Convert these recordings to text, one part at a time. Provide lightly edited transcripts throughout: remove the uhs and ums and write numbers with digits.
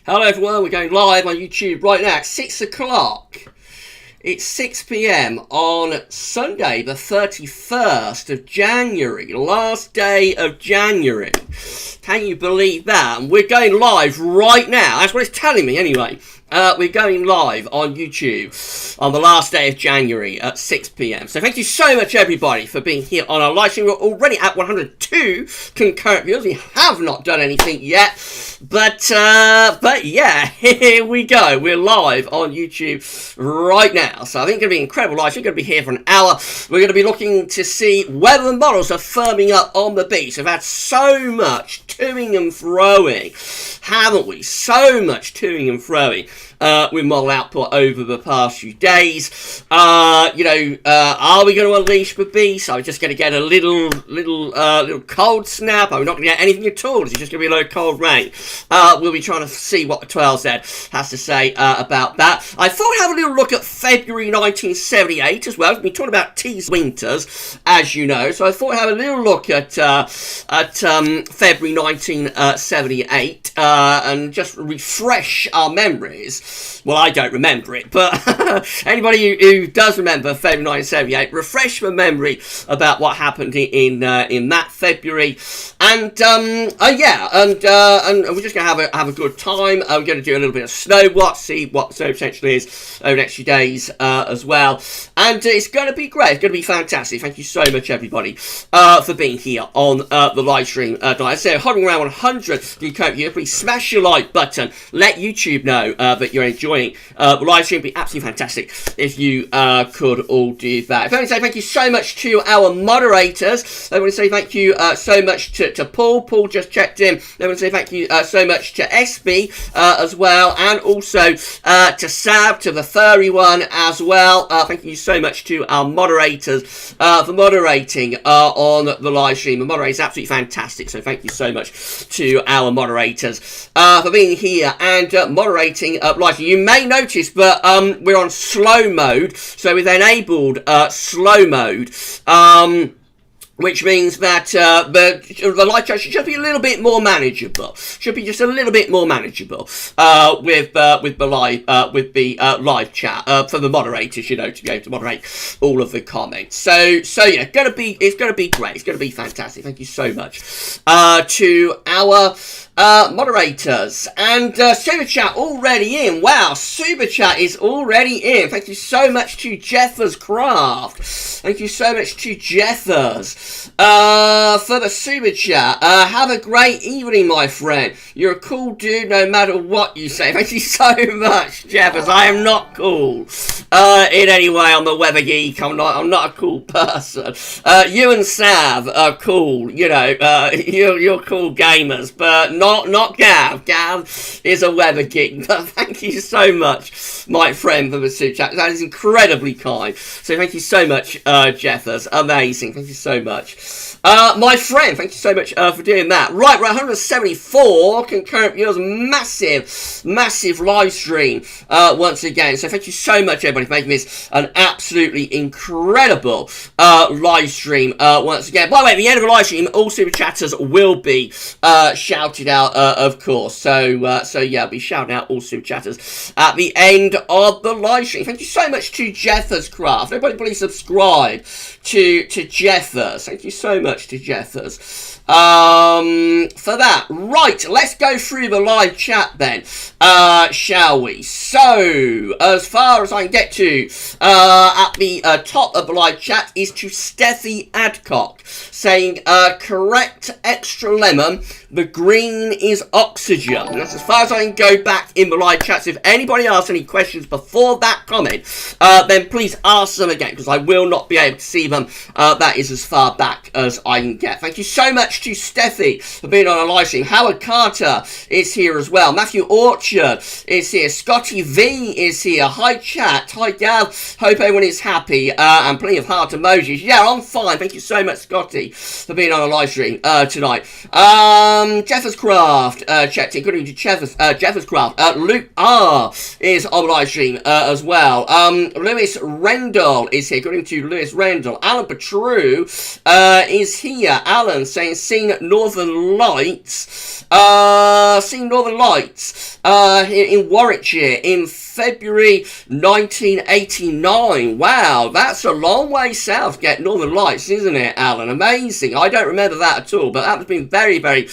Hello everyone, we're going live on YouTube right now at 6 o'clock. It's 6 p.m. on Sunday the 31st of January, last day of January. Can you believe that? And we're going live right now, that's what it's telling me anyway. We're going live on YouTube on the last day of January at 6 p.m. So thank you so much, everybody, for being here on our live stream. We're already at 102 concurrent viewers. We have not done anything yet, but yeah, here we go. We're live on YouTube right now. So I think it's going to be an incredible live. We're going to be here for an hour. We're going to be looking to see whether the models are firming up on the beach. We've had so much toing and froing, haven't we? So much toing and froing. With model output over the past few days. Are we going to unleash the beast? Are we just going to get a little cold snap? Are we not going to get anything at all? Is it just going to be a low cold rain? We'll be trying to see what the 12Z has to say about that. I thought I'd have a little look at February 1978 as well. We've been talking about T's winters, as you know. So I thought I'd have a little look at February 1978 and just refresh our memories. Well, I don't remember it, but anybody who does remember February 1978, refresh the memory about what happened in that February, and we're just gonna have a good time. We're going to do a little bit of snow watch, see what the snow potential is over the next few days as well, and it's going to be great. It's going to be fantastic. Thank you so much, everybody, for being here on the live stream tonight. So hovering around 100, you please smash your like button. Let YouTube know that you're enjoying the live stream. It'd be absolutely fantastic if you could all do that. I want to say thank you so much to our moderators. I want to say thank you so much to Paul. Paul just checked in. I want to say thank you so much to SB as well, and also to Sab, to the furry one as well. Thank you so much to our moderators for moderating on the live stream. The moderator is absolutely fantastic, so thank you so much to our moderators for being here and moderating live. You may notice, but we're on slow mode, so we've enabled slow mode, which means that the live chat should just be a little bit more manageable. Should be just a little bit more manageable with the live chat for the moderators, to be able to moderate all of the comments. So yeah, it's gonna be great. It's gonna be fantastic. Thank you so much to our moderators, and super chat already in. Wow, super chat is already in. Thank you so much to Jeffers Craft. Thank you so much to Jeffers for the super chat. Have a great evening, my friend. You're a cool dude no matter what you say. Thank you so much, Jeffers. I am not cool in any way. I'm a weather geek. I'm not a cool person. You and Sav are cool. You're cool gamers, but not Gav. Gav is a weather geek. But thank you so much, my friend, for the super chat. That is incredibly kind. So thank you so much, Jeffers. Amazing. Thank you so much. My friend, thank you so much for doing that. Right, we're 174 concurrent viewers. Massive live stream once again. So thank you so much, everybody, for making this an absolutely incredible live stream once again. By the way, at the end of the live stream, all super chatters will be shouted out, of course. So yeah, I'll be shouting out all super chatters at the end of the live stream. Thank you so much to Jeffers Craft. Everybody, please subscribe to Jeffers. Thank you so much to Jeffers for that. Right, let's go through the live chat then, shall we? So, as far as I can get to at the top of the live chat is to Steffi Adcock saying, correct, extra lemon, the green is oxygen. And that's as far as I can go back in the live chats. If anybody asks any questions before that comment, then please ask them again, because I will not be able to see them. That is as far back as I can get. Thank you so much to Steffi for being on a live stream. Howard Carter is here as well. Matthew Orchard is here. Scotty V is here. Hi chat. Hi Gav. Hope everyone is happy. And plenty of heart emojis. Yeah, I'm fine. Thank you so much, Scotty, for being on a live stream tonight. Jeffers Craft checked in. Good evening to Jeffers Craft. Luke R is on the live stream as well. Lewis Rendell is here. Good evening to Lewis Rendell. Alan Petru is here. Alan saying seen Northern Lights. In Warwickshire in February 1989. Wow, that's a long way south to get Northern Lights, isn't it, Alan? Amazing. I don't remember that at all, but that has been very, very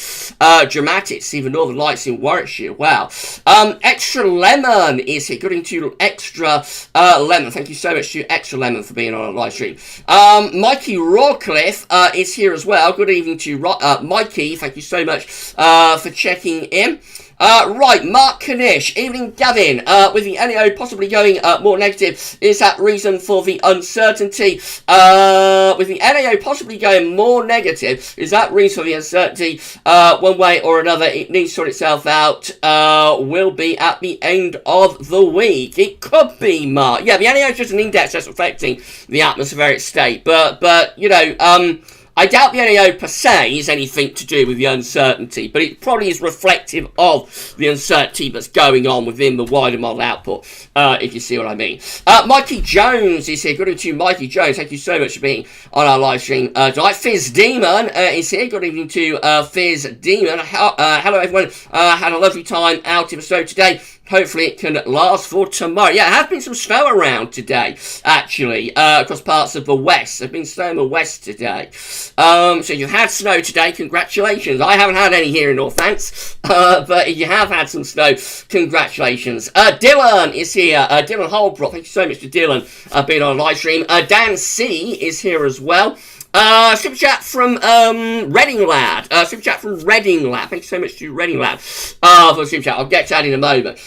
dramatic to see the Northern Lights in Warwickshire. Wow. Extra Lemon is here. Good evening to Extra Lemon. Thank you so much to Extra Lemon for being on a live stream. Mikey Rawcliffe is here as well. Good evening to Mikey. Thank you so much for checking in. Right, Mark Kanish, evening Gavin, with the NAO possibly going more negative, is that reason for the uncertainty? With the NAO possibly going more negative, is that reason for the uncertainty? One way or another, it needs to sort itself out, will be at the end of the week. It could be, Mark. Yeah, the NAO is just an index that's affecting the atmospheric state, but you know, I doubt the NAO per se is anything to do with the uncertainty, but it probably is reflective of the uncertainty that's going on within the wider model output, if you see what I mean. Mikey Jones is here. Good evening to Mikey Jones. Thank you so much for being on our live stream tonight. Fizz Demon is here. Good evening to Fizz Demon. Hello, everyone. Had a lovely time out in the snow today. Hopefully it can last for tomorrow. Yeah, there has been some snow around today, actually, across parts of the west. There's been snow in the west today. So if you've had snow today, congratulations. I haven't had any here in Northants, but if you have had some snow, congratulations. Dylan is here. Dylan Holbrook, thank you so much to Dylan being on a live stream. Dan C is here as well. Super chat from Reading Lad. Super chat from Reading Lad. Thank you so much to Reading Lad for the super chat. I'll get to that in a moment.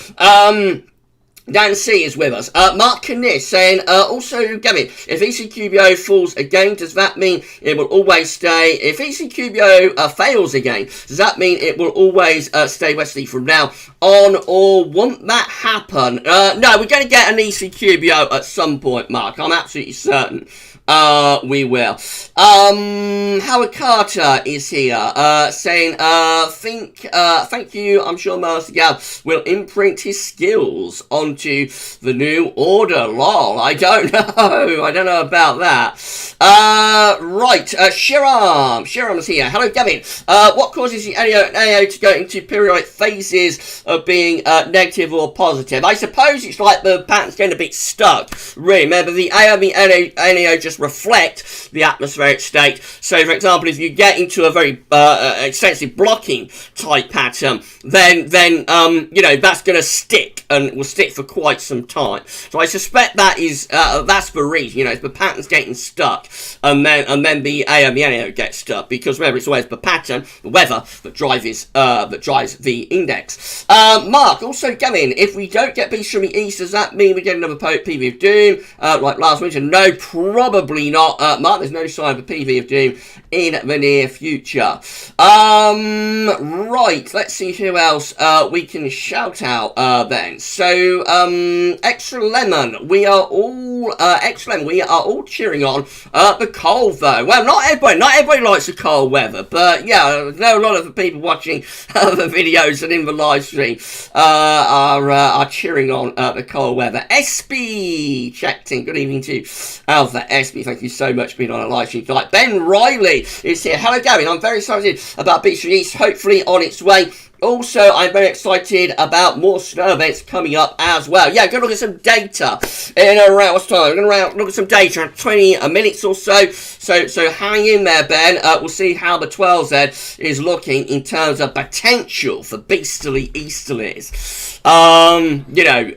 Dan C is with us. Mark Kniss saying, also, Gavin, if ECQBO falls again, does that mean it will always stay? If ECQBO fails again, does that mean it will always stay westerly from now on, or won't that happen? No, we're going to get an ECQBO at some point, Mark. I'm absolutely certain. We will. Howard Carter is here, saying, thank you. I'm sure Master Gav will imprint his skills onto the new order. Lol. I don't know. I don't know about that. Right. Shiram is here. Hello, Gavin. What causes the NAO to go into periodic phases of being negative or positive? I suppose it's like the pattern's getting a bit stuck. Really, remember the NAO just reflect the atmospheric state. So, for example, if you get into a very extensive blocking type pattern, then you know, that's going to stick and will stick for quite some time. So I suspect that is that's the reason. You know, the pattern's getting stuck, and then the NAO gets stuck, because remember, it's always the pattern, the weather that drives the index. Mark, also Gavin, if we don't get beast from the east, does that mean we get another PV of Doom like last winter? No, probably not. Mark, there's no sign of a PV of Doom in the near future. Right, let's see who else we can shout out then. So, Extra Lemon, we are all cheering on the cold though. Well, not everybody likes the cold weather, but yeah, I know a lot of the people watching the videos and in the live stream are cheering on the cold weather. SB checked in. Good evening to Alpha SB. Thank you so much for being on a live stream tonight. Ben Riley is here. Hello, Gavin. I'm very excited about Beach East, hopefully on its way. Also, I'm very excited about more snow events coming up as well. Yeah, go look at some data in around, what's time? We're going to look at some data in 20 minutes or so. So hang in there, Ben. We'll see how the 12Z is looking in terms of potential for beastly Easterlies. You know,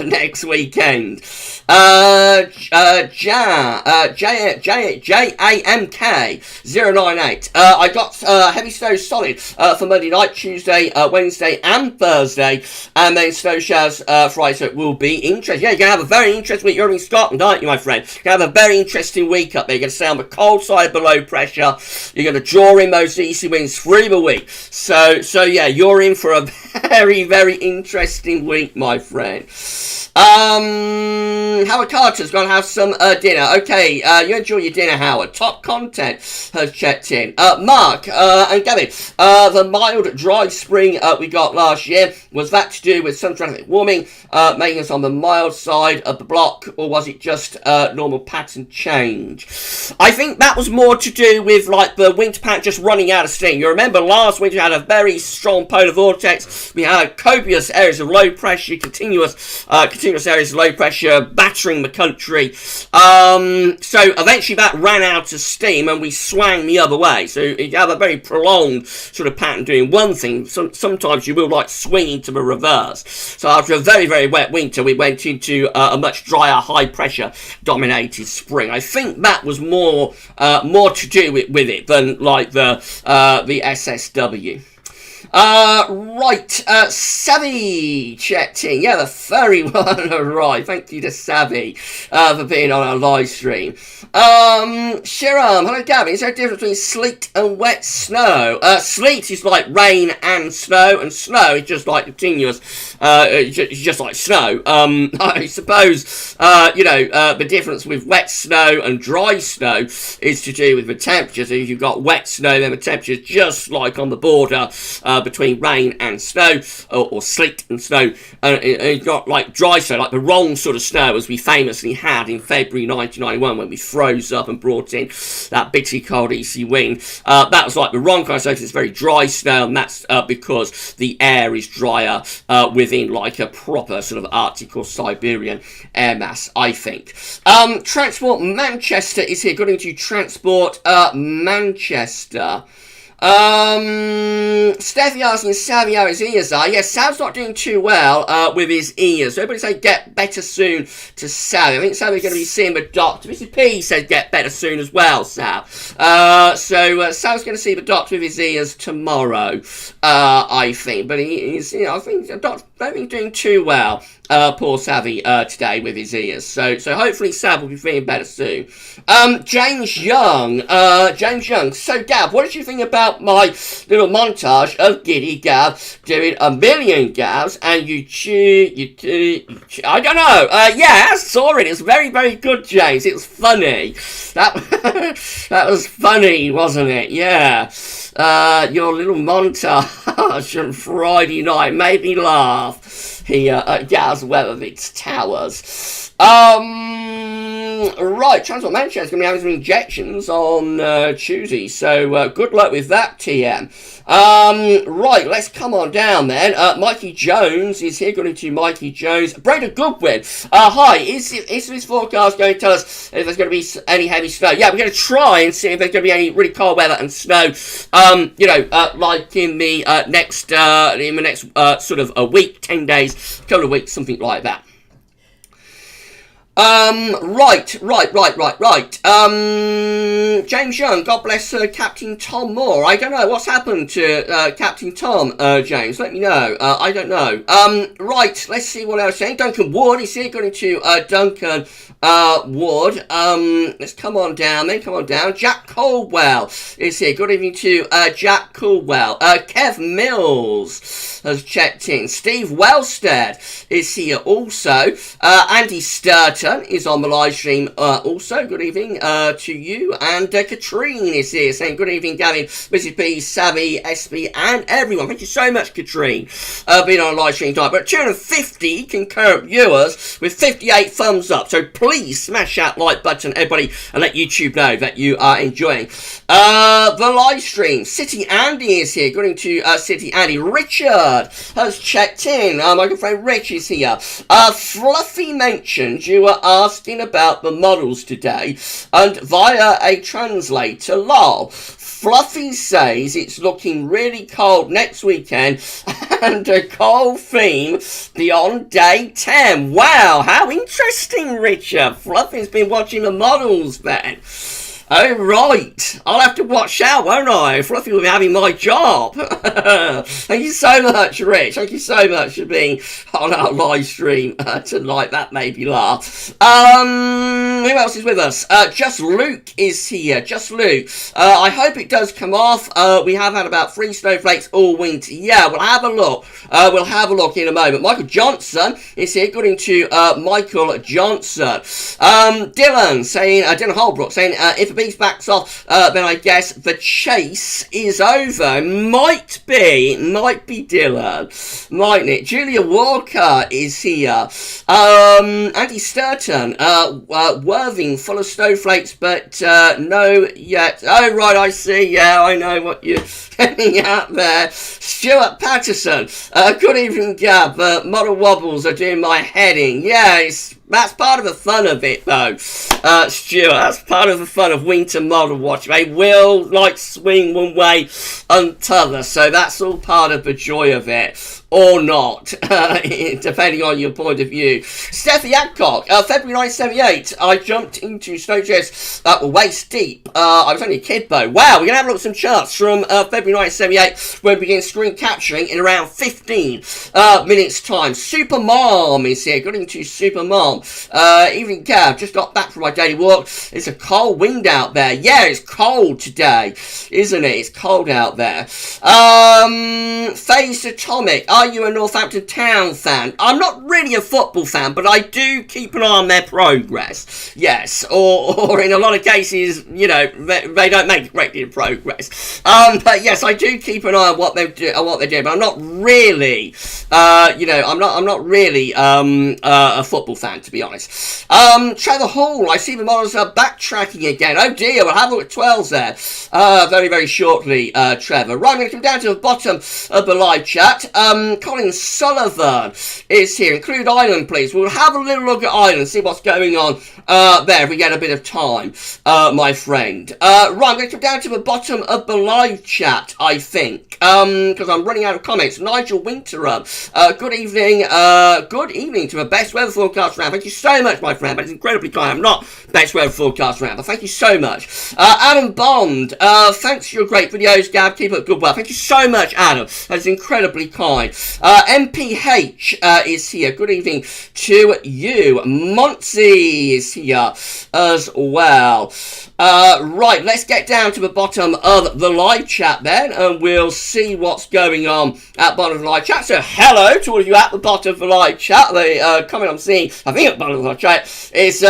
next weekend. JAMK098. I got heavy snow solid for Monday night, Tuesday, Wednesday and Thursday, and then snow showers Friday, so it will be interesting. Yeah, you're going to have a very interesting week. You're in Scotland, aren't you, my friend? You're going to have a very interesting week up there. You're going to stay on the cold side below pressure. You're going to draw in those easy winds through the week. So yeah, you're in for a very, very interesting week, my friend. Howard Carter's going to have some dinner. Okay, you enjoy your dinner, Howard. Top Content has checked in. Mark and Gavin, the mild, dry spring we got last year, was that to do with sun traffic warming, making us on the mild side of the block, or was it just normal pattern change? I think that was more to do with like the winter pattern just running out of steam. You remember last winter we had a very strong polar vortex. We had copious areas of low pressure, continuous areas of low pressure battering the country. So eventually that ran out of steam and we swang the other way. So you have a very prolonged sort of pattern doing one thing. Sometimes you will like swing into the reverse. So after a very, very wet winter, we went into a much drier, high pressure dominated spring. I think that was more to do with it than like the SSW. Right, Savvy checked in. Yeah, the furry one, right. Thank you to Savvy for being on our live stream. Shiram, hello Gavin. Is there a difference between sleet and wet snow? Sleet is like rain and snow is just like continuous, just like snow. I suppose, the difference with wet snow and dry snow is to do with the temperatures. If you've got wet snow, then the temperature is just like on the border between rain and snow, or sleet and snow, and you've got like dry snow, like the wrong sort of snow as we famously had in February 1991 when we froze up and brought in that bitterly cold easterly wind. That was like the wrong kind of snow because it's very dry snow, and that's because the air is drier within like a proper sort of Arctic or Siberian air mass, I think. Transport Manchester is here. Good evening to Transport Manchester. Steffi asking Savvy how his ears are. Yes, Sav's not doing too well with his ears. So everybody say get better soon to Savvy. I think Savvy's going to be seeing the doctor. Mrs. P said get better soon as well, Sav. So Sav's going to see the doctor with his ears tomorrow, I think. But he's, I think the doctor don't think doing too well. Poor Savvy today with his ears. So hopefully Sav will be feeling better soon. James Young. So Gav, what did you think about my little montage of Giddy Gav doing a million Gavs and you chew, I don't know. Yeah, I saw it. It's very, very good, James. It was funny. That was funny, wasn't it? Yeah. Your little montage on Friday night made me laugh here at GavsWeatherVids Towers. Right, Transport Manchester is going to be having some injections on Tuesday, so good luck with that, TM. Right, let's come on down then. Mikey Jones is here. Good to Mikey Jones. Brenda Goodwin. Hi, is this forecast going to tell us if there's going to be any heavy snow? Yeah, we're going to try and see if there's going to be any really cold weather and snow. Like in the next sort of a week, 10 days, couple of weeks, something like that. Right. James Young, God bless Captain Tom Moore. I don't know what's happened to Captain Tom, James. Let me know. I don't know. Right, let's see what else saying. Duncan Ward is here. Going to Duncan Ward. Let's come on down then. Come on down. Jack Caldwell is here. Good evening to Jack Caldwell. Kev Mills has checked in. Steve Wellstead is here also. Andy Sturton is on the live stream also. Good evening to you. And Katrine is here saying good evening, Gavin, Mrs. P, Savvy, SB, and everyone. Thank you so much, Katrine, being on a live stream tonight. But 250 concurrent viewers with 58 thumbs up. So please smash that like button, everybody, and let YouTube know that you are enjoying the live stream. City Andy is here. Good evening to City Andy. Richard has checked in. My good friend Rich is here. Fluffy mentioned you were asking about the models today, and via a translator, lol. Fluffy says it's looking really cold next weekend and a cold theme beyond day 10. Wow, how interesting, Richard. Fluffy's been watching the models then. Oh, right. I'll have to watch out, won't I? Fluffy will be having my job. Thank you so much, Rich. Thank you so much for being on our live stream tonight. That made me laugh. Who else is with us? Just Luke is here. Just Luke. I hope it does come off. We have had about 3 snowflakes all winter. Yeah, we'll have a look. We'll have a look in a moment. Michael Johnson is here. According to Michael Johnson. Dylan saying, Dylan Holbrook saying, if a beast backs off, then I guess the chase is over. Might be Dylan, mightn't it? Julia Walker is here. Andy Sturton, Worthing, full of snowflakes, but no yet. Oh, right, I see. Yeah, I know what you're getting at there. Stuart Patterson, good evening, Gab. Model wobbles are doing my heading. Yeah, that's part of the fun of it, though, Stuart. That's part of the fun of winter model watching. They will, like, swing one way and t'other, so that's all part of the joy of it. Or not, depending on your point of view. Steffi Adcock, February 1978, I jumped into snow drifts that were waist deep. I was only a kid, though. Wow, we're going to have a look at some charts from February 1978, where we begin screen capturing in around 15 minutes' time. Super Mom is here, got into Super Mom. Evening Gav, just got back from my daily walk. It's a cold wind out there. Yeah, it's cold today, isn't it? It's cold out there. Phased Atomic, are you a Northampton Town fan? I'm not really a football fan, but I do keep an eye on their progress. Yes, or in a lot of cases, you know, they don't make a great deal of progress. But yes, I do keep an eye on what they're doing. But I'm not really, I'm not really a football fan, to be honest. Trevor Hall, I see the models are backtracking again. Oh dear, we'll have a look at 12s there very, very shortly, Trevor. Right, I'm going to come down to the bottom of the live chat. Colin Sullivan is here. Include Ireland, please. We'll have a little look at Ireland, see what's going on there if we get a bit of time, my friend. Right, I'm going to come down to the bottom of the live chat, I think, because I'm running out of comments. Nigel Winterup, good evening to the best weather forecast round. Thank you so much, my friend. But it's incredibly kind. I'm not best weather forecast round, but thank you so much. Adam Bond, thanks for your great videos, Gab. Keep up good work. Thank you so much, Adam. That's incredibly kind. MPH is here. Good evening to you. Monty is here as well. Right, let's get down to the bottom of the live chat then, and we'll see what's going on at the bottom of the live chat. So, hello to all of you at the bottom of the live chat. The comment I'm seeing, I think at the bottom of the live chat, is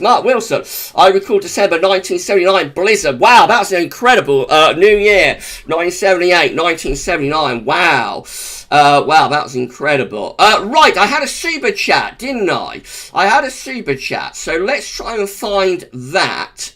Mark Wilson. I recall December 1979 blizzard. Wow, that's an incredible New Year. 1978, 1979. Wow. Wow, that was incredible. Right, I had a super chat, didn't I? I had a super chat, so let's try and find that.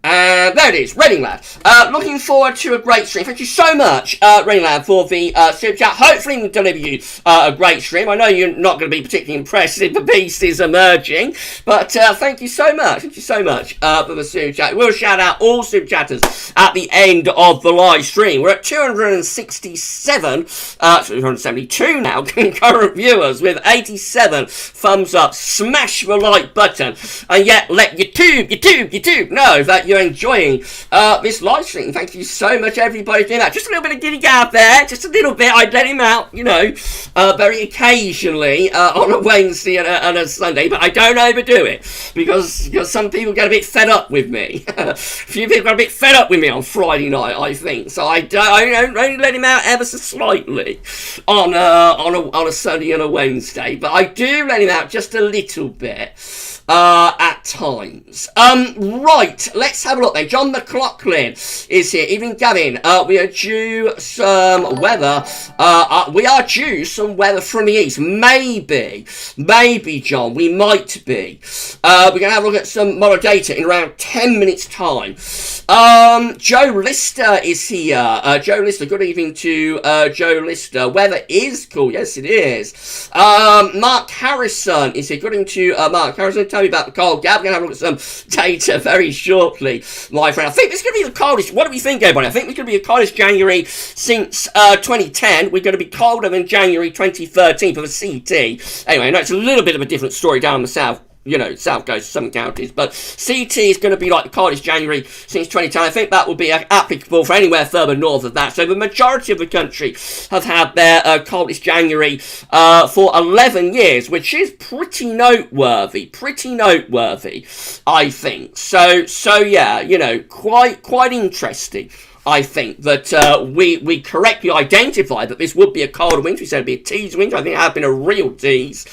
There it is, Reading Lad. Looking forward to a great stream. Thank you so much, Reading Lad, for the super chat. Hopefully we'll deliver you a great stream. I know you're not going to be particularly impressed if the beast is emerging, but thank you so much. Thank you so much for the super chat. We'll shout out all super chatters at the end of the live stream. We're at 267, 272 now, concurrent viewers with 87 thumbs up. Smash the like button, and yet let YouTube know that you're enjoying this live stream. Thank you so much, everybody, doing that. Just a little bit of giddy gab there, just a little bit. I'd let him out, you know, very occasionally on a Wednesday and a Sunday, but I don't overdo it because some people get a bit fed up with me. A few people got a bit fed up with me on Friday night, I think. So I don't only let him out ever so slightly on a Sunday and a Wednesday, but I do let him out just a little bit at times. Right, let's have a look then. John McLaughlin is here. Evening, Gavin. We are due some weather. We are due some weather from the east. Maybe, John. We might be. We're going to have a look at some model data in around 10 minutes' time. Joe Lister is here. Joe Lister, good evening to Joe Lister. Weather is cool. Yes, it is. Mark Harrison is here. Good evening to Mark Harrison. Tell me about the cold. Gab, we're going to have a look at some data very shortly, my friend. I think this is going to be the coldest. What do we think, everybody? I think this is going to be the coldest January since 2010. We're going to be colder than January 2013 for the CT. Anyway, I know it's a little bit of a different story down the south you know, South Coast, some counties. But CT is going to be like the coldest January since 2010. I think that will be applicable for anywhere further north of that. So the majority of the country have had their coldest January for 11 years, which is pretty noteworthy, I think. So yeah, you know, quite interesting. I think that we correctly identified that this would be a colder winter. We said it'd be a tease winter. I think it has been a real tease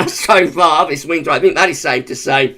so far this winter. I think that is safe to say.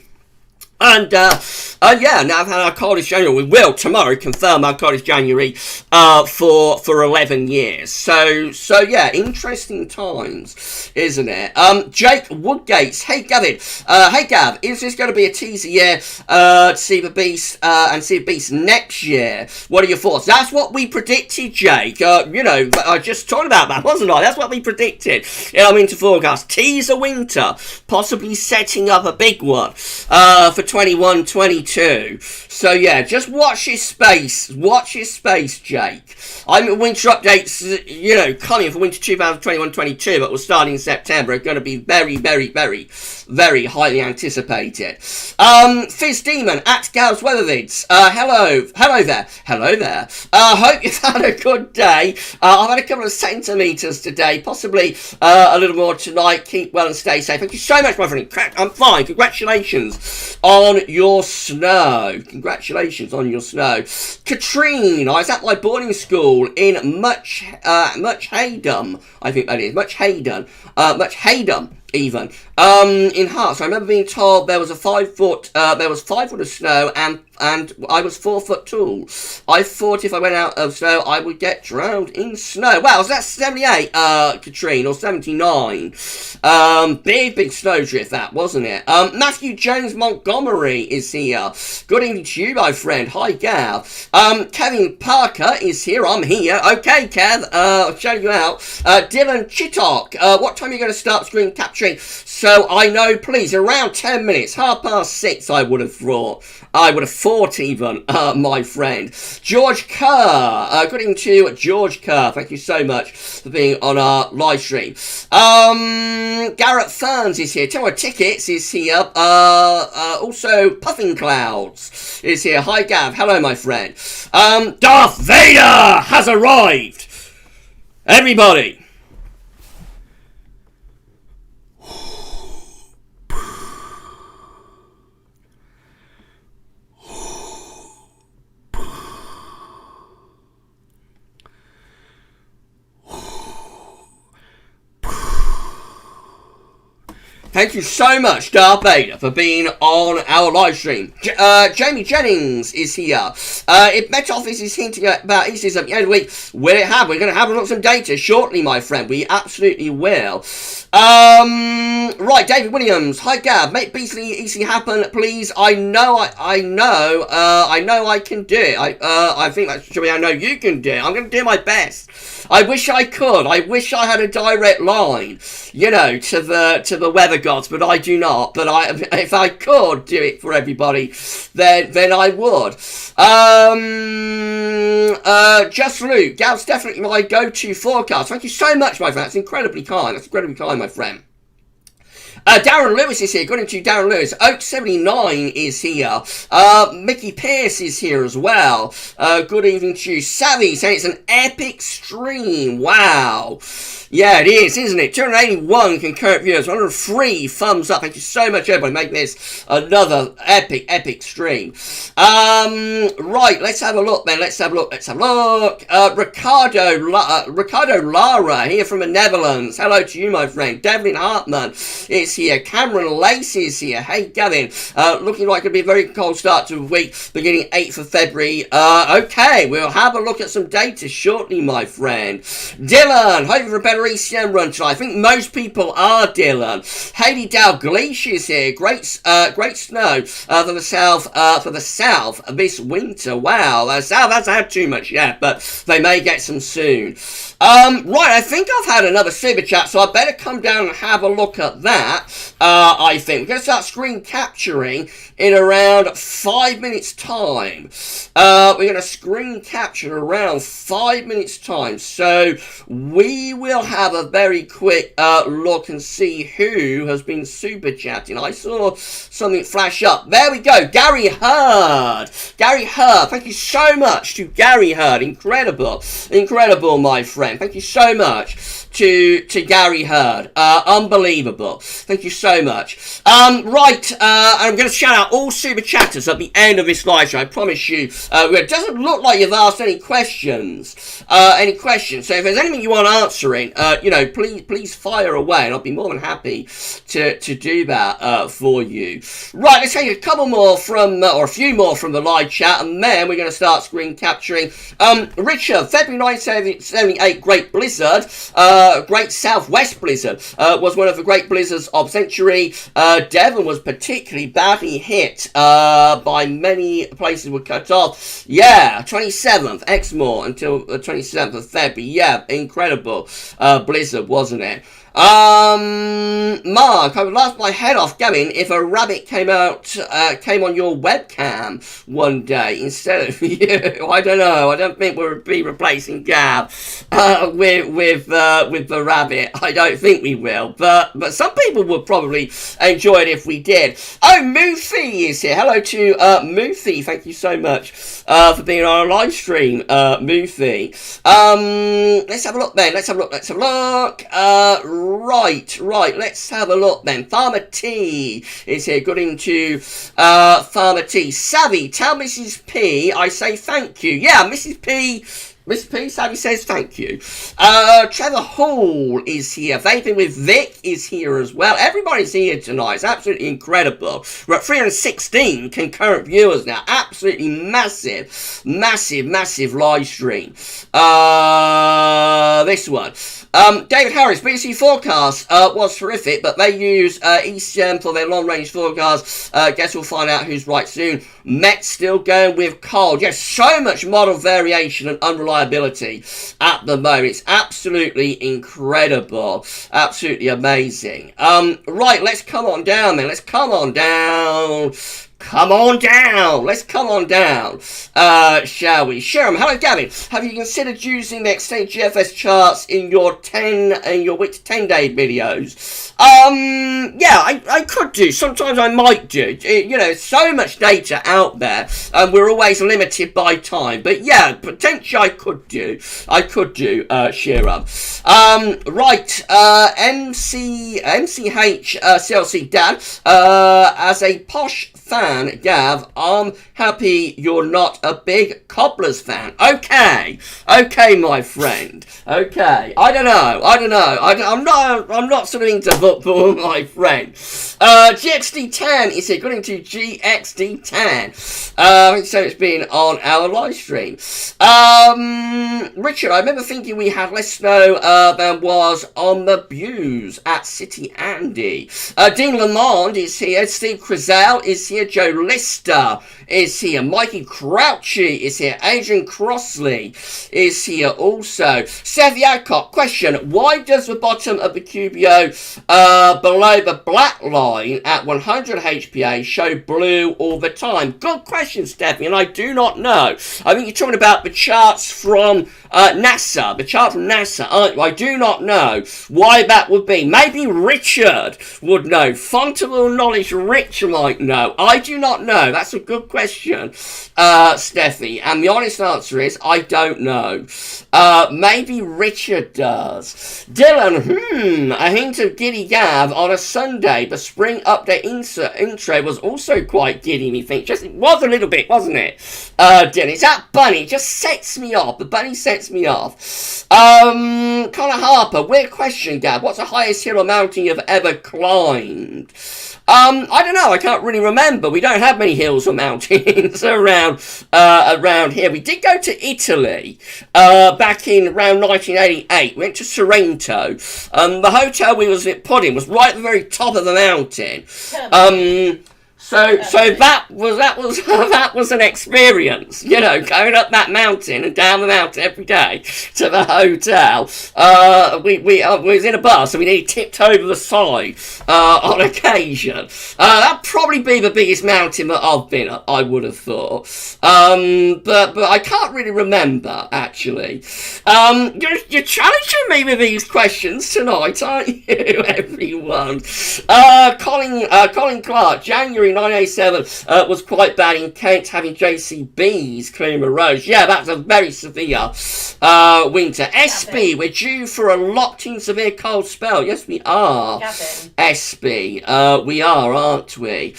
And yeah, now I've had our coldest January. We will tomorrow confirm our coldest January for 11 years. So yeah, interesting times, isn't it? Jake Woodgates, hey Gavin, hey Gav, is this going to be a teaser year to see the Beast and see the Beast next year? What are your thoughts? That's what we predicted, Jake. You know, I just talked about that, wasn't I? That's what we predicted in our winter forecast. Teaser winter, possibly setting up a big one for 21-22. So yeah, just watch your space. Watch your space, Jake. I'm at winter updates, you know, coming for winter 2021-22, but we're starting in September. Are going to be very, very, very, very highly anticipated. Fizz Demon at GavsWeatherVids. Hello there. Hope you've had a good day. I've had a couple of centimetres today, possibly a little more tonight. Keep well and stay safe. Thank you so much, my friend. I'm fine. Congratulations on your snow. Congratulations on your snow. Katrine, I was at my boarding school in Much Haydom. I think that is Much Haydon. Much Haydom. Even in Hearts, I remember being told there was 5 foot of snow, and I was 4 foot tall. I thought if I went out of snow, I would get drowned in snow. Wow, was that 78, Katrine, or 79? Big snowdrift, that, wasn't it? Matthew Jones Montgomery is here. Good evening to you, my friend. Hi, Gav. Kevin Parker is here. I'm here. Okay, Kev. I'll show you out. Dylan Chittock. What time are you going to start screen capturing? So I know, please, around 10 minutes, 6:30, I would have thought even, my friend. George Kerr, good evening to George Kerr. Thank you so much for being on our live stream. Garrett Ferns is here. Tower Tickets is here. Also, Puffing Clouds is here. Hi, Gav. Hello, my friend. Darth Vader has arrived. Everybody. Thank you so much, Darth Vader, for being on our live stream. Jamie Jennings is here. If Met Office is hinting about Easter's at the end of the week, we're going to have a look at some data shortly, my friend. We absolutely will. Right, David Williams. Hi, Gav. Make Beastly Easy happen, please. I know I can do it. I think that's true. I know you can do it. I'm going to do my best. I wish I could. I wish I had a direct line, you know, to the weather gods, but I do not. But if I could do it for everybody, then I would. Just Luke, Gav's definitely my go-to forecast. Thank you so much, my friend. That's incredibly kind. My friend. Darren Lewis is here. Good evening to Darren Lewis. Oak79 is here. Mickey Pierce is here as well. Good evening to you. Savvy saying it's an epic stream. Wow. Yeah, it is, isn't it? 281 concurrent viewers, 103 thumbs up. Thank you so much, everybody. Make this another epic stream. Right, let's have a look, then. Let's have a look. Ricardo Lara here from the Netherlands. Hello to you, my friend. Devlin Hartman is here. Cameron Lace is here. Hey, Gavin. Looking like it'll be a very cold start to the week, beginning 8th of February. Okay, we'll have a look at some data shortly, my friend. Dylan, hoping for a better ECM run tonight. I think most people are, Dylan. Haley Dalgleish is here. Great snow for the south this winter. Wow, the south hasn't had too much yet, but they may get some soon. Right, I think I've had another super chat, so I better come down and have a look at that. I think we're going to start screen capturing in around 5 minutes time. We're going to screen capture around 5 minutes time, so we will have a very quick look and see who has been super chatting. I saw something flash up. There we go. Gary Hurd. Gary Hurd. Thank you so much to Gary Hurd. Incredible. Incredible, my friend. Thank you so much to Gary Hurd. Unbelievable. Thank you so much. Right, I'm going to shout out all super chatters at the end of this live show. I promise you. It doesn't look like you've asked any questions. So if there's anything you want answering, please fire away, and I'll be more than happy to do that for you. Right, let's take a couple more from, or a few more from the live chat, and then we're going to start screen capturing. Richard, February 1978 Great Blizzard, Great Southwest Blizzard, was one of the great blizzards of century. Devon was particularly badly hit by many places were cut off. Yeah, 27th, Exmoor until the 27th of February. Yeah, incredible blizzard, wasn't it? Mark, I would laugh my head off, Gavin, if a rabbit came on your webcam one day instead of you. I don't know. I don't think we'll be replacing Gav with the rabbit. I don't think we will. But some people would probably enjoy it if we did. Oh, Moofy is here. Hello to Moofy. Thank you so much for being on our live stream, Moofy. Let's have a look then. Let's have a look. Right, let's have a look then. Farmer T is here. Good into Farmer T. Savvy, tell Mrs. P I say thank you. Yeah, Mrs. P, Savvy says thank you. Trevor Hall is here. Vaping with Vic is here as well. Everybody's here tonight. It's absolutely incredible. We're at 316 concurrent viewers now. Absolutely massive live stream. This one. David Harris, BBC forecast was terrific, but they use ECM for their long-range forecast. Guess we'll find out who's right soon. Met still going with cold. Yes, so much model variation and unreliability at the moment. It's absolutely incredible. Absolutely amazing. Right, let's come on down then. Let's come on down. Let's come on down, shall we? Sharon, hello Gavin. Have you considered using the extended GFS charts in your week to 10-day videos? Yeah, I could do. Sometimes I might do. So much data out there, and we're always limited by time. But yeah, potentially I could do, Sharon. Right, MCH CLC Dan, as a posh fan, Gav, I'm happy you're not a big Cobblers fan. Okay, my friend. Okay, I don't know. I'm not sort of into football, my friend. GXD10 is here. Good into GXD10. So it's been on our live stream. Richard, I remember thinking we had less snow than was on the Buse at City Andy. Dean Lamond is here. Steve Crizel is here. Joe Lister is here. Mikey Crouchy is here. Adrian Crossley is here also. Seth Yadcock, question, why does the bottom of the QBO below the black line at 100 HPA show blue all the time? Good question, Stephanie, and I do not know. I think you're talking about the charts from NASA. The chart from NASA, aren't you? I do not know why that would be. Maybe Richard would know. Fontable knowledge, Rich might know. I do not know. That's a good question, Steffi. And the honest answer is, I don't know. Maybe Richard does. Dylan, a hint of Giddy Gav on a Sunday. The spring update intro was also quite giddy, me think. It was a little bit, wasn't it? Dylan, it's that bunny. It just sets me off. The bunny sets me off. Connor Harper, weird question, Gav. What's the highest hill or mountain you've ever climbed? I don't know. I can't really remember. We don't have many hills or mountains around here. We did go to Italy back in around 1988. We went to Sorrento. The hotel we was put in was right at the very top of the mountain. So that was an experience, you know, going up that mountain and down the mountain every day to the hotel. We was in a bus, so we nearly tipped over the side on occasion. That'd probably be the biggest mountain that I've been up, I would have thought. But I can't really remember actually. You're challenging me with these questions tonight, aren't you, everyone? Colin Clark, January 1987 was quite bad in Kent, having JCBs clearing the roads. Yeah, that's a very severe winter. SB, we're due for a locked-in severe cold spell. Yes, we are. Gavin. SB, we are, aren't we?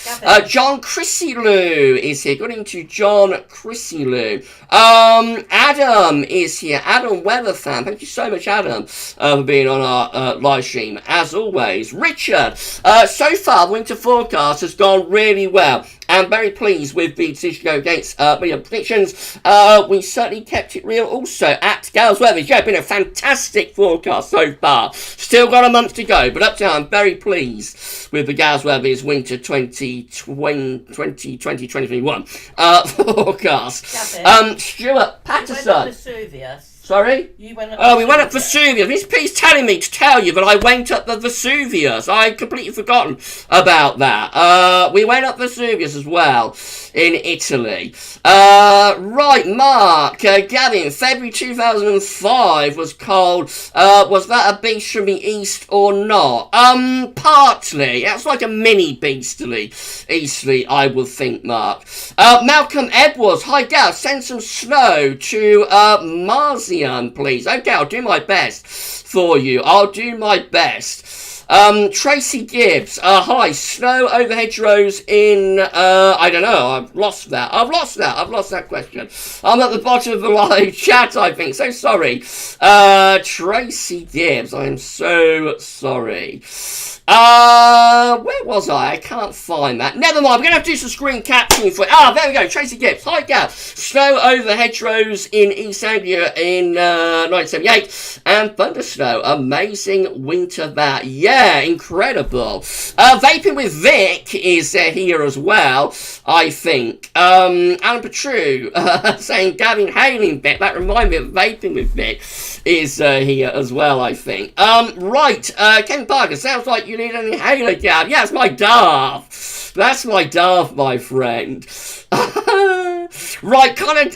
John Chrissilou is here. Good evening to John Chrissilou. Adam is here. Adam Weather fan. Thank you so much, Adam, for being on our live stream, as always. Richard, so far, the winter forecast has gone really well. I'm very pleased with the decision to go against media predictions. We certainly kept it real also at GavsWeatherVids. Yeah, been a fantastic forecast so far. Still got a month to go, but up to now I'm very pleased with the GavsWeatherVids winter 2020-2021 forecast. Stuart Patterson. Sorry? You went up we went up Vesuvius. This piece telling me to tell you that I went up the Vesuvius. I'd completely forgotten about that. We went up Vesuvius as well in Italy. Right, Mark. Gavin, February 2005 was cold. Was that a beast from the east or not? Partly. That's like a mini beastly, I would think, Mark. Malcolm Edwards. Hi, Gav. Send some snow to Marzian, please. Okay, I'll do my best for you. I'll do my best. Tracy Gibbs. Hi. Snow over hedgerows in, I don't know. I've lost that question. I'm at the bottom of the live chat, I think. So sorry. Tracy Gibbs. I'm so sorry. Where was I? I can't find that. Never mind. We're going to have to do some screen capturing for it. There we go. Tracy Gibbs. Hi, Gav. Snow over hedgerows in East Anglia in 1978. And thunder snow. Amazing winter that. Yeah, incredible. Vaping with Vic is here as well, I think. Alan Petru saying Gavin hailing Vic. That reminds me of Vaping with Vic is here as well, I think. Right. Ken Parker. Sounds like you need an inhaler, Gav. Yeah, it's my Darth. That's my Darth, my friend. Right, Connor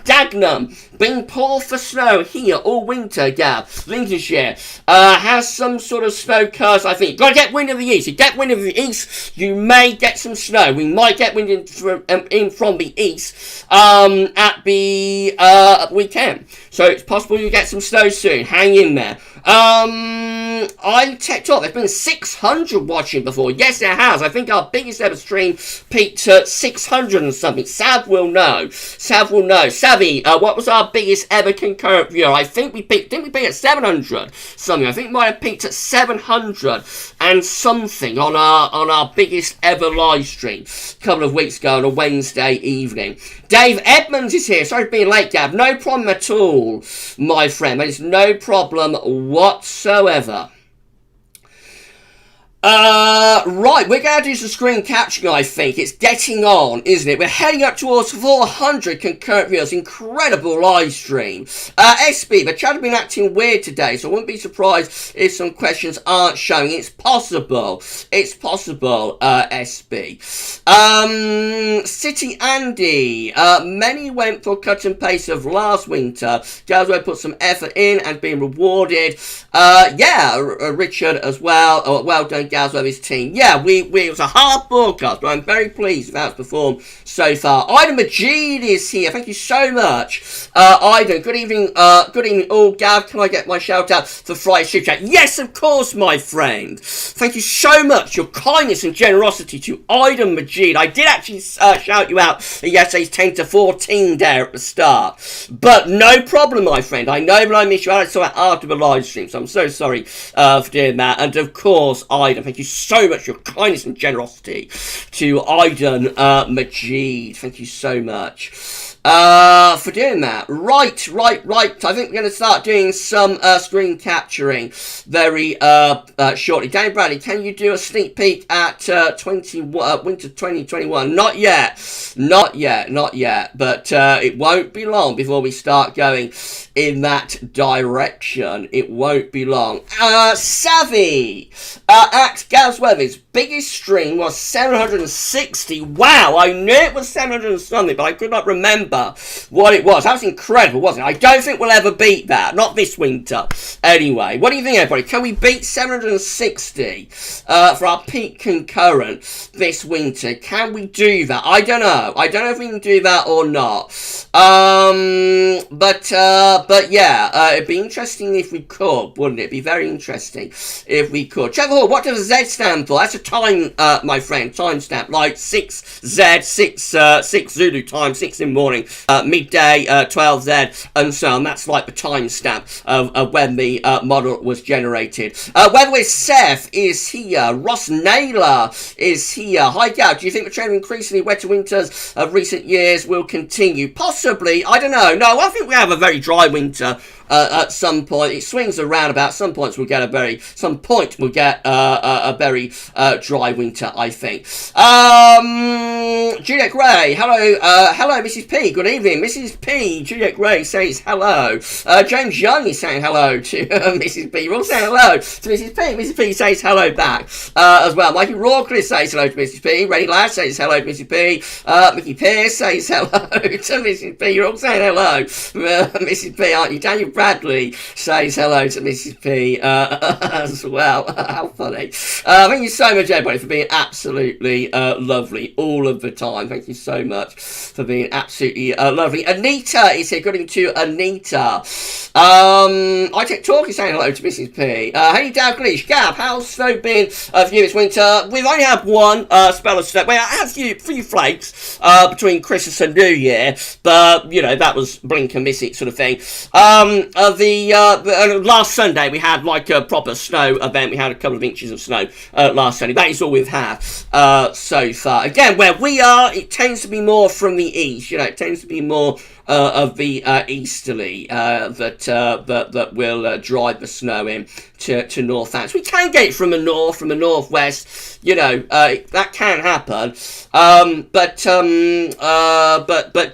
Dagenham. Been poor for snow here all winter, Gav. Lincolnshire has some sort of snow curse, I think. Gotta get wind of the east. You get wind of the east, you may get some snow. We might get wind in from the east at the weekend. So it's possible you get some snow soon. Hang in there. I checked up. There's been 600 watching before. Yes, there has. I think our biggest ever stream peaked at 600 and something. Sav will know. Savvy, what was our biggest ever concurrent viewer? I think we peaked. Didn't we peak at 700 something? I think we might have peaked at 700 and something on our biggest ever live stream a couple of weeks ago on a Wednesday evening. Dave Edmonds is here. Sorry for being late, Gav. No problem at all, my friend. There's no problem whatsoever. Right, we're going to do some screen capturing, I think. It's getting on, isn't it? We're heading up towards 400 concurrent viewers. Incredible live stream. SB, the chat have been acting weird today, so I wouldn't be surprised if some questions aren't showing. It's possible, SB. City Andy, many went for cut and paste of last winter. GavsWeatherVids put some effort in and been rewarded. Richard as well. Well done, GavsWeatherVids team. Yeah, it was a hard broadcast, but I'm very pleased with how it's performed so far. Ida Majid is here. Thank you so much, Ida. Good evening, all. Gav, can I get my shout out for Friday Super Chat? Yes, of course, my friend. Thank you so much. Your kindness and generosity to Ida Majid. I did actually shout you out at yesterday's 10 to 14 there at the start, but no problem, my friend. I know that I missed you out. I saw it after the live stream, so I'm so sorry for doing that. And of course, Ida, thank you so much for your kindness and generosity to Aidan Majid. Thank you so much. for doing that. Right. I think we're going to start doing some screen capturing very shortly. Danny Bradley, can you do a sneak peek at winter 2021? Not yet. But it won't be long before we start going in that direction. It won't be long. Savvy at GavsWeatherVids, biggest stream was 760. Wow, I knew it was 700 and something, but I could not remember what it was. That was incredible, wasn't it? I don't think we'll ever beat that. Not this winter. Anyway, what do you think, everybody? Can we beat 760 for our peak concurrent this winter? Can we do that? I don't know. I don't know if we can do that or not. But yeah, it'd be interesting if we could, wouldn't it? It'd be very interesting if we could. Trevor Hall, what does Z stand for? That's a time, my friend, timestamp, like 6Z, 6 Zulu time, 6 in the morning, midday, 12Z, and so on. That's like the timestamp of when the model was generated. Weatherwith Seth is here. Ross Naylor is here. Hi, Gav. Do you think the trend of increasingly wetter winters of recent years will continue? Possibly. I don't know. No, I think we have a very dry winter. At some point, it swings around about. Some point we'll get a very dry winter, I think. Juliet Gray, hello, Mrs. P. Good evening, Mrs. P. Juliet Gray says hello. James Young is saying hello to Mrs. P. You're all saying hello to Mrs. P. Mrs. P says hello back as well. Mikey Rawcliffe says hello to Mrs. P. Reddy Ladd says hello to Mrs. P. Mickey Pearce says hello to Mrs. P. You're all saying hello, Mrs. P, aren't you? Daniel Bradley says hello to Mrs. P as well. How funny. Thank you so much, everybody, for being absolutely lovely all of the time. Thank you so much for being absolutely lovely. Anita is here. Good evening to Anita. I Take Talk is saying hello to Mrs. P. Hey, Dalglish. Gav, how's snow been for you this winter? We've only had one spell of snow. Well, I had a few flakes between Christmas and New Year, but, you know, that was blink and miss it sort of thing. Last Sunday we had like a proper snow event. We had a couple of inches of snow last Sunday. That is all we've had so far. Again, where we are, it tends to be more from the east. You know, it tends to be more of the easterly that will drive the snow in to Northants. We can get it from the north, from the northwest. You know, that can happen. But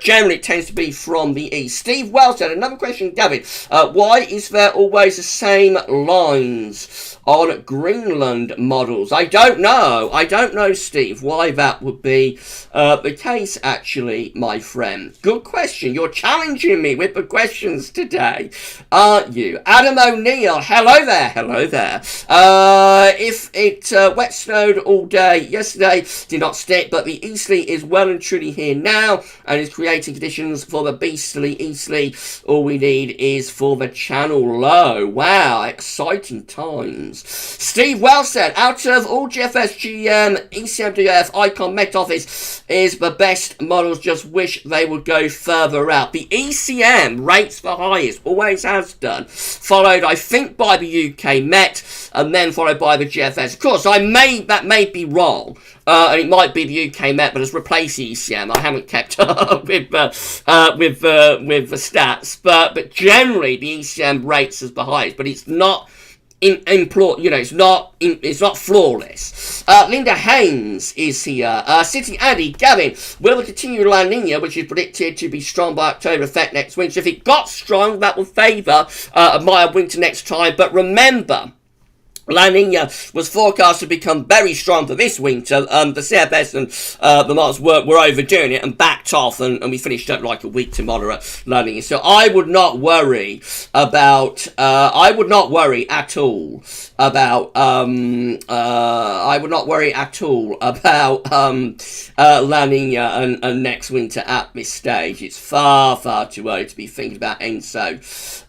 generally it tends to be from the east. Steve Wells said, another question, Gavin. Why is there always the same lines on Greenland models? I don't know, Steve, why that would be the case, actually, my friend. Good question. You're challenging me with the questions today, aren't you? Adam O'Neill, hello there. If it wet snowed all day yesterday, did not stick, but the easterly is well and truly here now and is creating conditions for the beastly easterly. All we need is for the channel low. Wow, exciting times. Steve Wells said, out of all GFS, GM, ECMDF, Icon, Met Office is the best models. Just wish they would go further out. The ECM rates the highest, always has done. Followed, I think, by the UK Met, and then followed by the GFS. Of course, that may be wrong. And it might be the UK Met, but has replaced the ECM. I haven't kept up with the stats, but generally the ECM rates as the highest, but it's not. It's not flawless. Linda Haynes is here. City Addy, Gavin, will it continue La Nina, which is predicted to be strong by October, affect next winter? If it got strong, that will favour a mild winter next time. But remember, La Nina was forecast to become very strong for this winter. The CFS and the models were overdoing it and backed off, and we finished up like a weak to moderate La Nina. So I would not worry about. I would not worry at all about. I would not worry at all about La Nina and next winter at this stage. It's far too early to be thinking about ENSO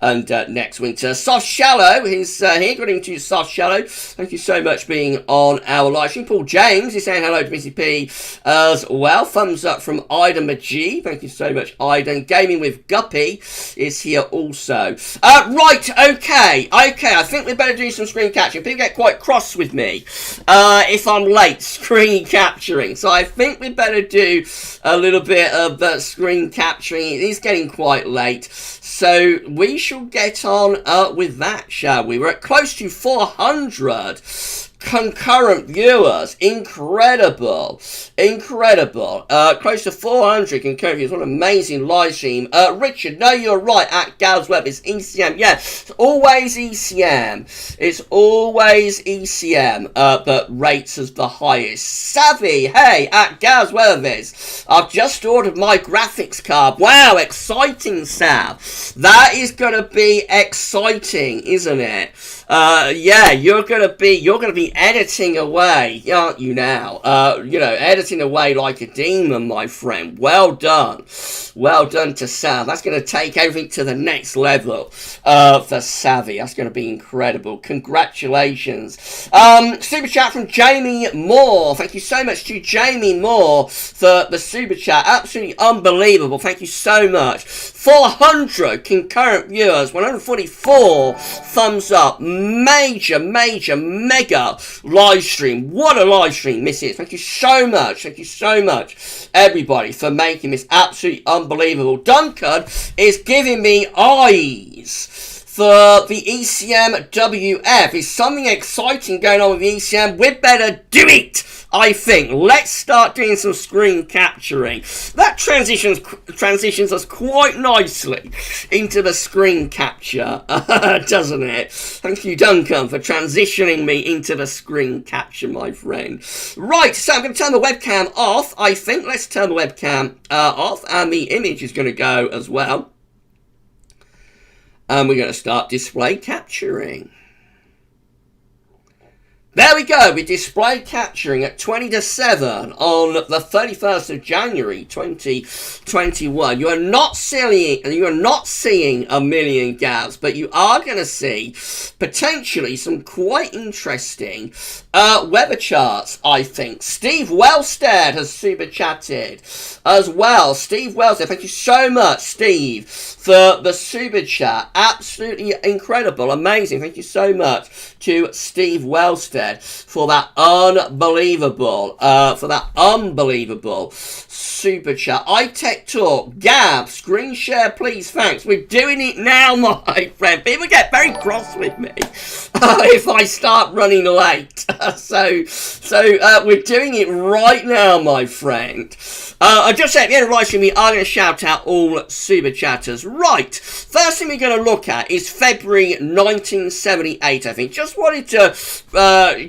and next winter. Soft Shallow is here. Good evening to Soft Shallow. hello. Thank you so much for being on our live stream. Paul James is saying hello to Missy P as well. Thumbs up from Ida Majee. Thank you so much, Ida. And Gaming with Guppy is here also. Right, okay. I think we better do some screen capturing. People get quite cross with me if I'm late screen capturing. So I think we better do a little bit of screen capturing. It is getting quite late. So we shall get on with that, shall we? We're at close to 400 concurrent viewers. Incredible. Close to 400 concurrent viewers. What an amazing live stream. Richard, no, you're right. At GavsWeatherVids, it's ECM. Yeah, it's always ECM. It's always ECM, but rates as the highest. Savvy, hey, at GavsWeatherVids, I've just ordered my graphics card. Wow, exciting, Sav. That is going to be exciting, isn't it? Yeah, you're gonna be editing away, aren't you now? Editing away like a demon, my friend. Well done to Sav. That's gonna take everything to the next level for Savvy. That's gonna be incredible. Congratulations. Super chat from Jamie Moore. Thank you so much to Jamie Moore for the super chat. Absolutely unbelievable. Thank you so much. 400 concurrent viewers. 144 thumbs up. Major, mega live stream. What a live stream this is. Thank you so much, everybody, for making this absolutely unbelievable. Duncan is giving me eyes for the ECMWF. Is something exciting going on with the ECM? We'd better do it, I think. Let's start doing some screen capturing. That transitions us quite nicely into the screen capture, doesn't it? Thank you, Duncan, for transitioning me into the screen capture, my friend. Right, so I'm going to turn the webcam off, I think. Let's turn the webcam off, and the image is going to go as well. And we're going to start display capturing. There we go, we display capturing at 20 to 7 on the 31st of January 2021. You are not seeing a million Gavs, but you are going to see potentially some quite interesting weather charts, I think. Steve Wellstead has super chatted as well. Steve Wellstead, thank you so much, Steve, for the super chat. Absolutely incredible, amazing. Thank you so much to Steve Wellstead for that unbelievable super chat. iTech Talk, Gab, screen share please, thanks. We're doing it now, my friend. People get very cross with me if I start running late. So we're doing it right now, my friend. I just said at the end of the live stream, we are going to shout out all super chatters. Right, first thing we're going to look at is February 1978, I think. Just wanted to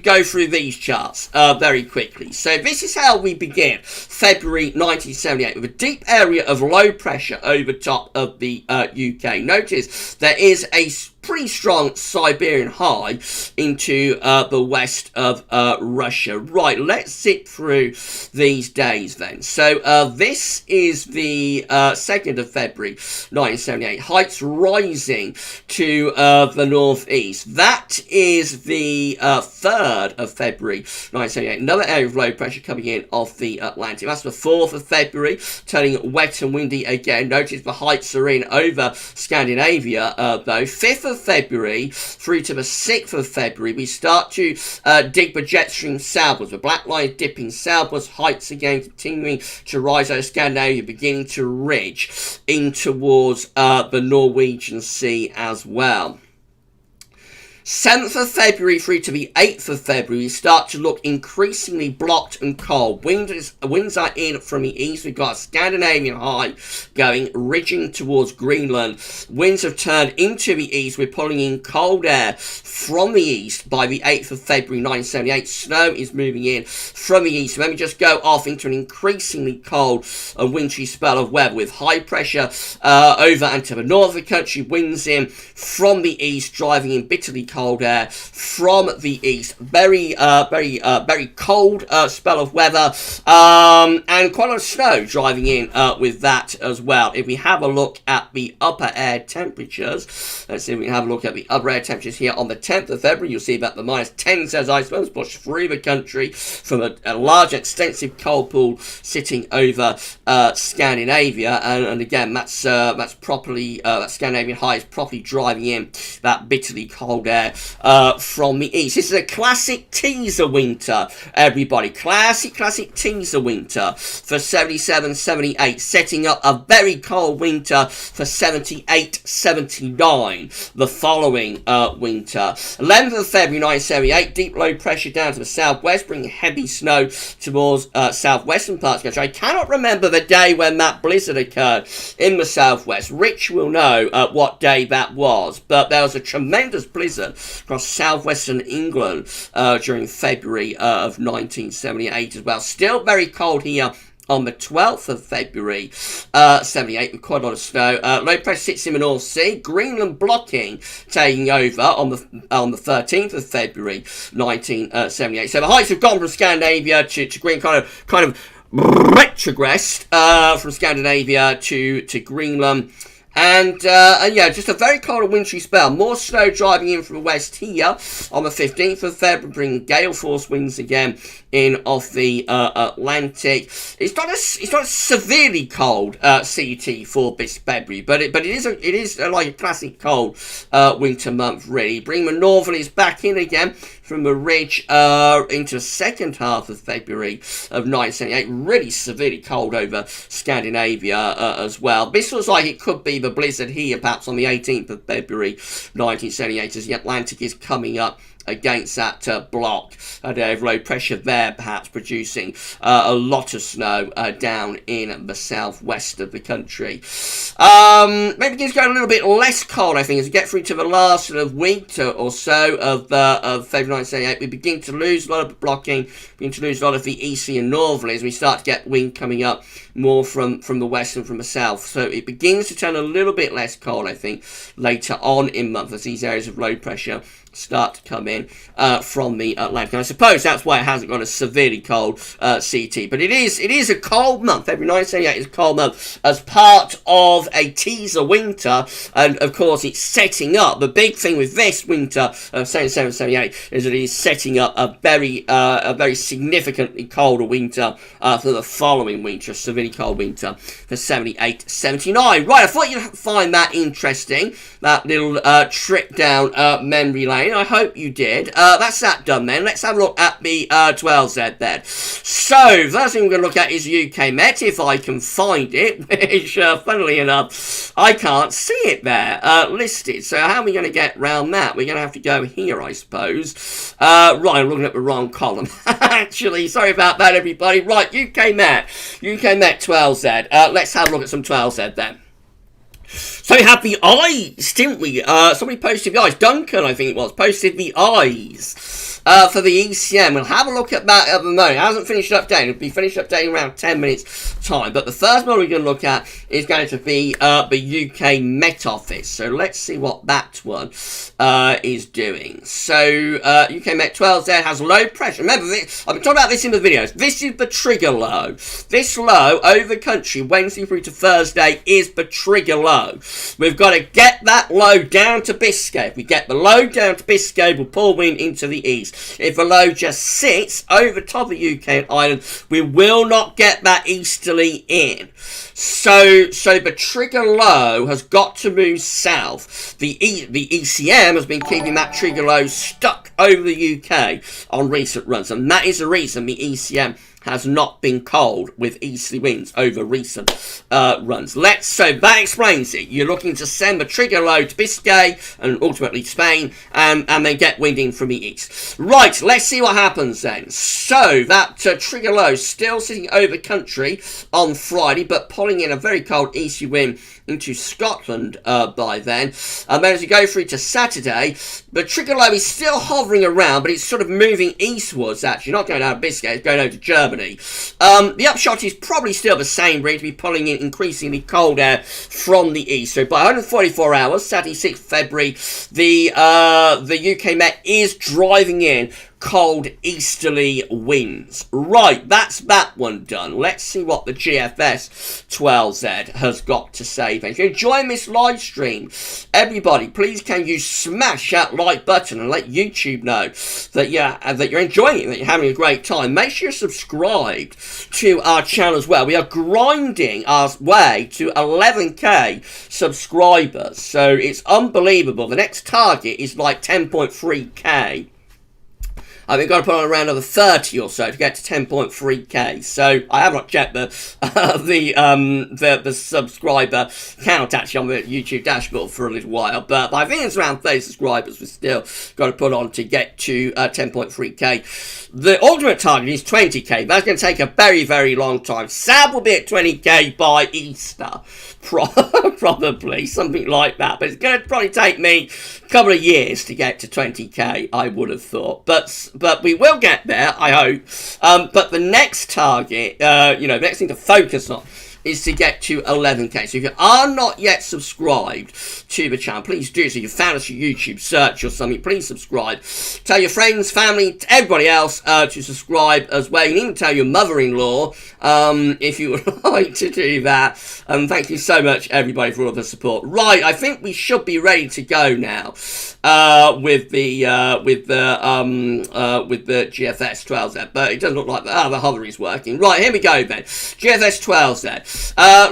go through these charts very quickly. So this is how we begin February 1978 with a deep area of low pressure over top of the UK. Notice there is a pretty strong Siberian high into the west of Russia. Right, let's zip through these days then. So this is the 2nd of February 1978. Heights rising to the northeast. That is the 3rd of February 1978. Another area of low pressure coming in off the Atlantic. That's the 4th of February, turning wet and windy again. Notice the heights are in over Scandinavia though. 5th of February through to the 6th of February, we start to dig the jet stream southwards. The black line dipping southwards, heights again continuing to rise over Scandinavia, beginning to ridge in towards the Norwegian Sea as well. 7th of February through to the 8th of February, we start to look increasingly blocked and cold. Winds are in from the east. We've got a Scandinavian high going, ridging towards Greenland. Winds have turned into the east. We're pulling in cold air from the east by the 8th of February 1978. Snow is moving in from the east. Let me just go off into an increasingly cold and wintry spell of weather with high pressure over and to the north of the country. Winds in from the east, driving in bitterly cold cold air from the east. Very cold spell of weather, and quite a lot of snow driving in with that as well. If we have a look at the upper air temperatures, let's see if we can have a look at the upper air temperatures here on the 10th of February. You'll see that the -10 says icebergs push through the country from a large, extensive cold pool sitting over Scandinavia, and again, that's properly that Scandinavian high is properly driving in that bitterly cold air from the east. This is a classic teaser winter, everybody. Classic teaser winter for 77, 78, setting up a very cold winter for 78, 79 the following winter. 11th of February 1978, deep low pressure down to the southwest, bringing heavy snow towards southwestern parts of the country. I cannot remember the day when that blizzard occurred in the southwest. Rich will know what day that was, but there was a tremendous blizzard across southwestern England during February of 1978 as well. Still very cold here on the 12th of February, 78, with quite a lot of snow. Low pressure sits in the North Sea. Greenland blocking, taking over on the 13th of February, 1978. So the heights have gone from Scandinavia to Greenland, kind of retrogressed from Scandinavia to Greenland. And yeah, just a very cold and wintry spell. More snow driving in from the west here on the 15th of February, bringing gale force winds again in off the Atlantic. It's not a severely cold CT for this February, but it is like a classic cold winter month really. Bringing the northerlies back in again from the ridge into the second half of February of 1978. Really severely cold over Scandinavia as well. This looks like it could be the blizzard here, perhaps on the 18th of February 1978, as the Atlantic is coming up against that block. A day of low pressure there, perhaps producing a lot of snow down in the southwest of the country. Maybe it's going a little bit less cold, I think, as we get through to the last sort of week or so of February 1978. We begin to lose a lot of blocking, begin to lose a lot of the easterly and northerly as we start to get wind coming up more from the west and from the south. So it begins to turn a little bit less cold, I think, later on in month as these areas of low pressure start to come in from the Atlantic. And I suppose that's why it hasn't got a severely cold CT. But it is a cold month. February 1978 is a cold month as part of a teaser winter. And of course, it's setting up. The big thing with this winter of 77, 78 is that it is setting up a very significantly colder winter for the following winter, a severely cold winter for 78, 79. Right, I thought you'd find that interesting, that little trip down memory lane. I hope you did. That's that done then. Let's have a look at the 12Z then. So, first thing we're going to look at is UK Met, if I can find it, which, funnily enough, I can't see it there listed. So, how are we going to get round that? We're going to have to go here, I suppose. Right, I'm looking at the wrong column. Actually, sorry about that, everybody. Right, UK Met 12Z. Let's have a look at some 12Z then. So we have the eyes, didn't we? Somebody posted the eyes. Duncan, I think it was, posted the eyes for the ECM. We'll have a look at that at the moment. It hasn't finished updating. It'll be finished updating around 10 minutes time. But the first one we're going to look at is going to be the UK Met Office. So let's see what that one is doing. So UK Met 12Z has low pressure. Remember, I've been talking about this in the videos. This is the trigger low. This low over the country, Wednesday through to Thursday, is the trigger low. We've got to get that low down to Biscay. If we get the low down to Biscay, we'll pull wind into the east. If the low just sits over top of the UK and Ireland, we will not get that easterly in. So the trigger low has got to move south. The ECM has been keeping that trigger low stuck over the UK on recent runs, and that is the reason the ECM has not been cold with easterly winds over recent runs. So that explains it. You're looking to send the trigger low to Biscay and ultimately Spain, and then get wind in from the east. Right, let's see what happens then. So that trigger low still sitting over country on Friday, but pulling in a very cold easterly wind into Scotland by then. And then as we go through to Saturday, the trigger low is still hovering around, but it's sort of moving eastwards, actually. Not going out of Biscay, it's going over to Germany. The upshot is probably still the same. We're going to be pulling in increasingly cold air from the east. So by 144 hours, Saturday 6th February, the UK Met is driving in cold easterly winds. Right, that's that one done. Let's see what the GFS 12Z has got to say. If you're enjoying this live stream, everybody, please can you smash that like button and let YouTube know that you're enjoying it, that you're having a great time. Make sure you're subscribed to our channel as well. We are grinding our way to 11k subscribers, so it's unbelievable. The next target is like 10.3k. We've got to put on around another 30 or so to get to 10.3k. So I have not checked the subscriber count actually on the YouTube dashboard for a little while, but I think it's around 30 subscribers we've still got to put on to get to 10.3k. The ultimate target is 20k. That's going to take a very, very long time. Sab will be at 20k by Easter. Probably something like that, but it's going to probably take me a couple of years to get to 20k, I would have thought, but we will get there, I hope. But the next target, next thing to focus on is to get to 11k. So if you are not yet subscribed to the channel, please do. So you found us on YouTube search or something, please subscribe. Tell your friends, family, everybody else to subscribe as well. You can even tell your mother-in-law if you would like to do that. Thank you so much, everybody, for all of the support. Right, I think we should be ready to go now with the GFS 12Z, but it doesn't look like the hover is working. Right, here we go then. GFS 12Z.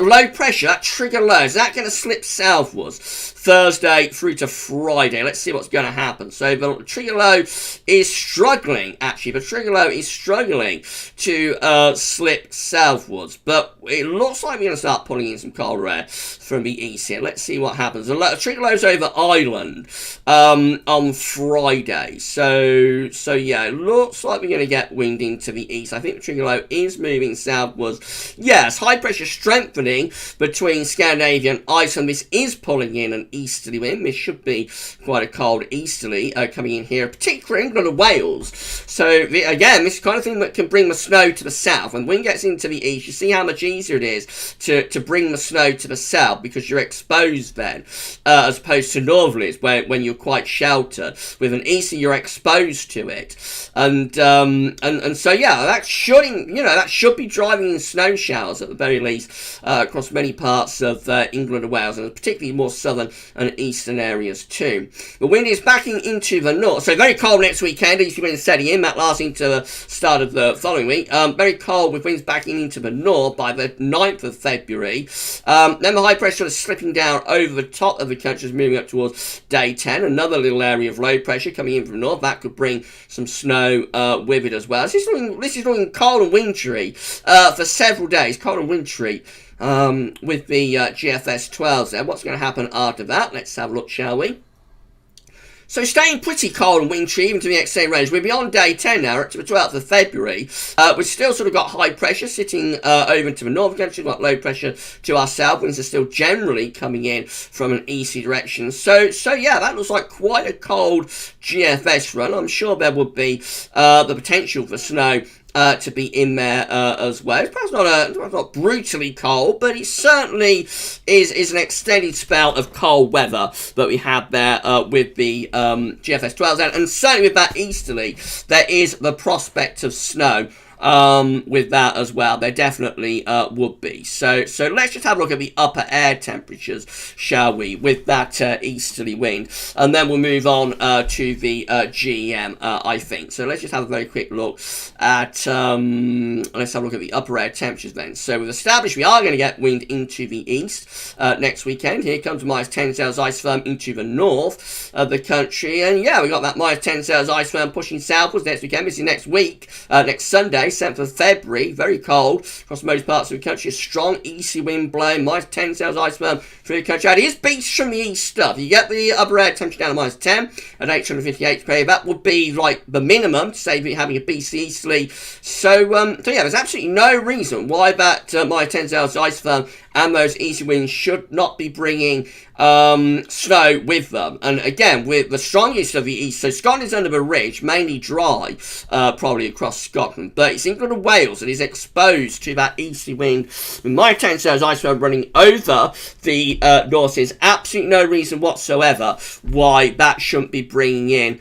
Low pressure, that trigger low, is that going to slip southwards Thursday through to Friday? Let's see what's going to happen. So the trigger low is struggling, actually. The trigger low is struggling to slip southwards, but it looks like we're going to start pulling in some colder air from the east here. Let's see what happens. The trigger low's over Ireland on Friday. So yeah, it looks like we're going to get wind into the east. I think the trigger low is moving southwards. Yes, high pressure strengthening between Scandinavia and Iceland. This is pulling in an easterly wind. This should be quite a cold easterly coming in here, particularly England and Wales. So again, this is the kind of thing that can bring the snow to the south. When wind gets into the east, you see how much easier it is to bring the snow to the south because you're exposed then, as opposed to northerlies when you're quite sheltered. With an easterly, you're exposed to it, and so yeah, that should be driving in snow showers at the very least across many parts of England and Wales, and particularly more southern and eastern areas too. The wind is backing into the north, so very cold next weekend. East wind setting in, that lasting to the start of the following week. Very cold with winds backing into the north by the 9th of February. Then the high pressure is slipping down over the top of the country, moving up towards day 10. Another little area of low pressure coming in from the north. That could bring some snow with it as well. This is looking cold and wintry for several days. Cold and wintry with the GFS 12 there. What's going to happen after that? Let's have a look, shall we? So staying pretty cold and wintry even to the extreme range. We're beyond day 10 now, up to the 12th of February. We've still sort of got high pressure sitting over to the north country. We've got low pressure to our south. Winds are still generally coming in from an easty direction. So yeah, that looks like quite a cold GFS run. I'm sure there would be the potential for snow to be in there as well. It's perhaps not brutally cold, but it certainly is an extended spell of cold weather that we have there with the GFS 12, and certainly with that easterly, there is the prospect of snow with that as well. There definitely would be. So let's just have a look at the upper air temperatures, shall we, with that easterly wind, and then we'll move on to the GEM, I think. So let's just have a very quick look at let's have a look at the upper air temperatures then. So we've established we are going to get wind into the east next weekend. Here comes minus 10 cells ice firm into the north of the country, and yeah, we got that minus 10 cells ice firm pushing southwards next weekend. This is next week, next Sunday, 7th of February, very cold across most parts of the country. A strong easty wind blowing, minus 10 cells ice firm through the country. It is beasts from the east stuff. You get the upper air temperature down to minus 10 at 858 per. That would be like the minimum to save you having a BC easterly. So yeah, there's absolutely no reason why that minus 10 cells ice firm and those easy winds should not be bringing snow with them. And again, with the strongest of the east, so Scotland's under the ridge, mainly dry, probably across Scotland, but it's England and Wales that is exposed to that easterly wind. With my 10 sails iceberg running over the north, there's absolutely no reason whatsoever why that shouldn't be bringing in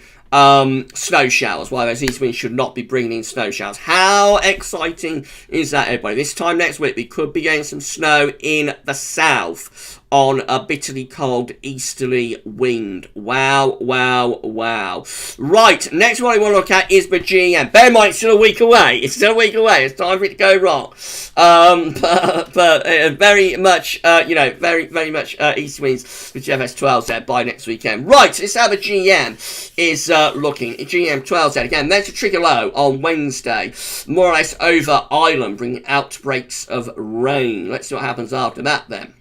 snow showers, why those east winds should not be bringing in snow showers. How exciting is that, everybody? This time next week we could be getting some snow in the south on a bitterly cold easterly wind. Wow, wow, wow. Right, next one I want to look at is the GM. Bear in mind, it's still a week away. It's still a week away. It's time for it to go wrong. But very much, very much east winds with GFS12Z by next weekend. Right, this is how the GM is looking. GM12Z, again, there's a trigger low on Wednesday, more or less over Ireland, bringing outbreaks of rain. Let's see what happens after that then.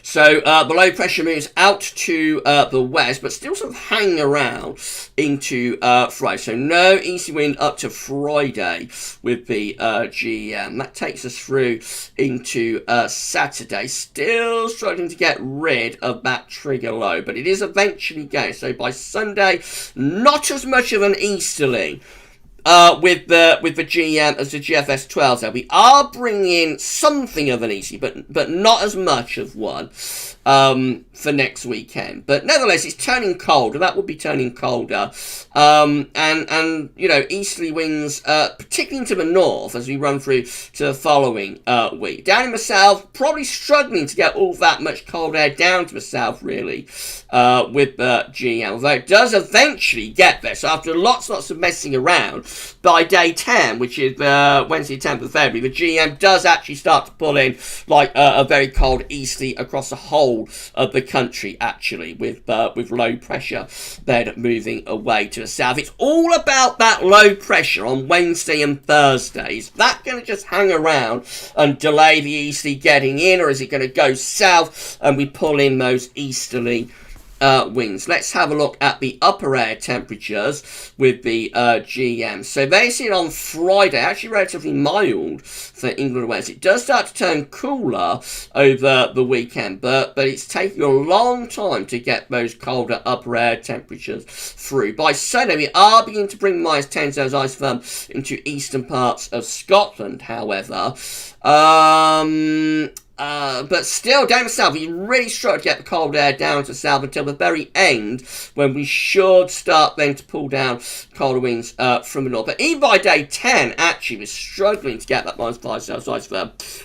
So the low pressure moves out to the west, but still sort of hanging around into Friday. So no easy wind up to Friday with the GM. That takes us through into Saturday. Still struggling to get rid of that trigger low, but it is eventually going. So by Sunday, not as much of an easterly with the GM as the GFS 12. So we are bringing in something of an easy, but not as much of one for next weekend. But nevertheless, it's turning colder. That will be turning colder. And you know, easterly winds, particularly into the north as we run through to the following week. Down in the south, probably struggling to get all that much cold air down to the south, really, with the GM. Although it does eventually get there. So after lots of messing around, by day 10, which is Wednesday 10th of February, the GM does actually start to pull in like a very cold easterly across the whole of the country, actually, with low pressure then moving away to the south. It's all about that low pressure on Wednesday and Thursday. Is that going to just hang around and delay the easterly getting in, or is it going to go south and we pull in those easterly winds? Let's have a look at the upper air temperatures with the GM. So they see it on Friday, actually relatively mild for England and Wales. It does start to turn cooler over the weekend, but it's taking a long time to get those colder upper air temperatures through. By Sunday, we are beginning to bring minus 10 zones isotherm into eastern parts of Scotland, however. But still, down the south, we really struggle to get the cold air down to the south until the very end, when we should start then to pull down colder winds from the north. But even by day 10, actually, we're struggling to get that minus 5 Celsius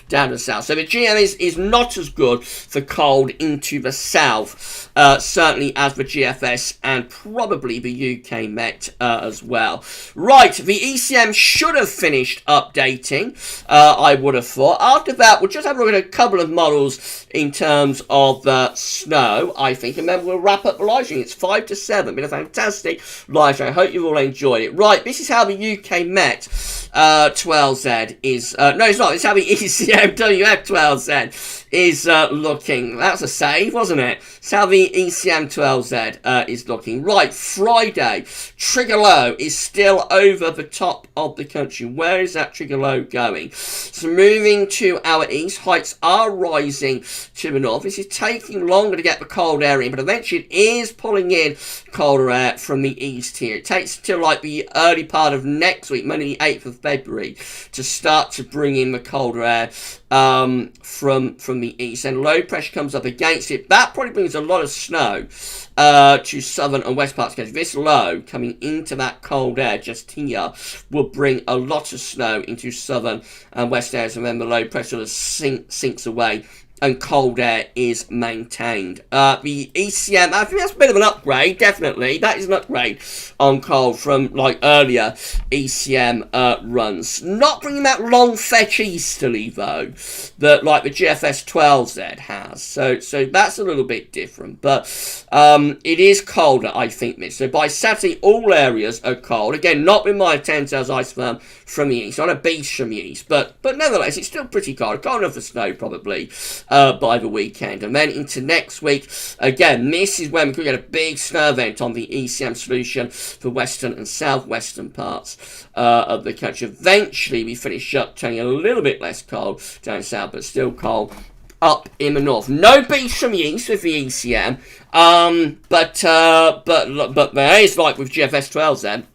down to the south. So the GM is not as good for cold into the south, certainly as the GFS and probably the UK Met as well. Right, the ECM should have finished updating, I would have thought. After that, we'll just have a look at a couple of models in terms of snow, I think, and then we'll wrap up the live stream. It's 5 to 7. Been a fantastic live stream. I hope you've all enjoyed it. Right, this is how the UK Met 12Z is. No, it's not. It's how the ECM WF 12Z is looking. That's a save, wasn't it? It's how the ECM 12Z is looking. Right, Friday, trigger low is still over the top of the country. Where is that trigger low going? So moving to our east, heights are rising to the north. This is taking longer to get the cold air in, but eventually it is pulling in colder air from the east here. It takes till like the early part of next week, Monday the 8th of February, to start to bring in the colder air from the east, and low pressure comes up against it. That probably brings a lot of snow to southern and west parts of the country. This low coming into that cold air just here will bring a lot of snow into southern and west areas, and then the low pressure sinks away and cold air is maintained. The ECM, I think that's a bit of an upgrade, definitely. That is an upgrade on cold from like earlier ECM runs. Not bringing that long fetch easterly though, that like the GFS 12Z has. So that's a little bit different. But it is colder, I think, this. So by Saturday, all areas are cold. Again, not with my 10 cells isotherm from the east, on a beach from the east. But nevertheless, it's still pretty cold. Cold enough for snow, probably. by the weekend. And then into next week, again, this is when we could get a big snow event on the ECM solution for western and southwestern parts of the country. Eventually, we finish up turning a little bit less cold down south, but still cold up in the north. No beast from the east with the ECM, but there is, like with GFS 12s then.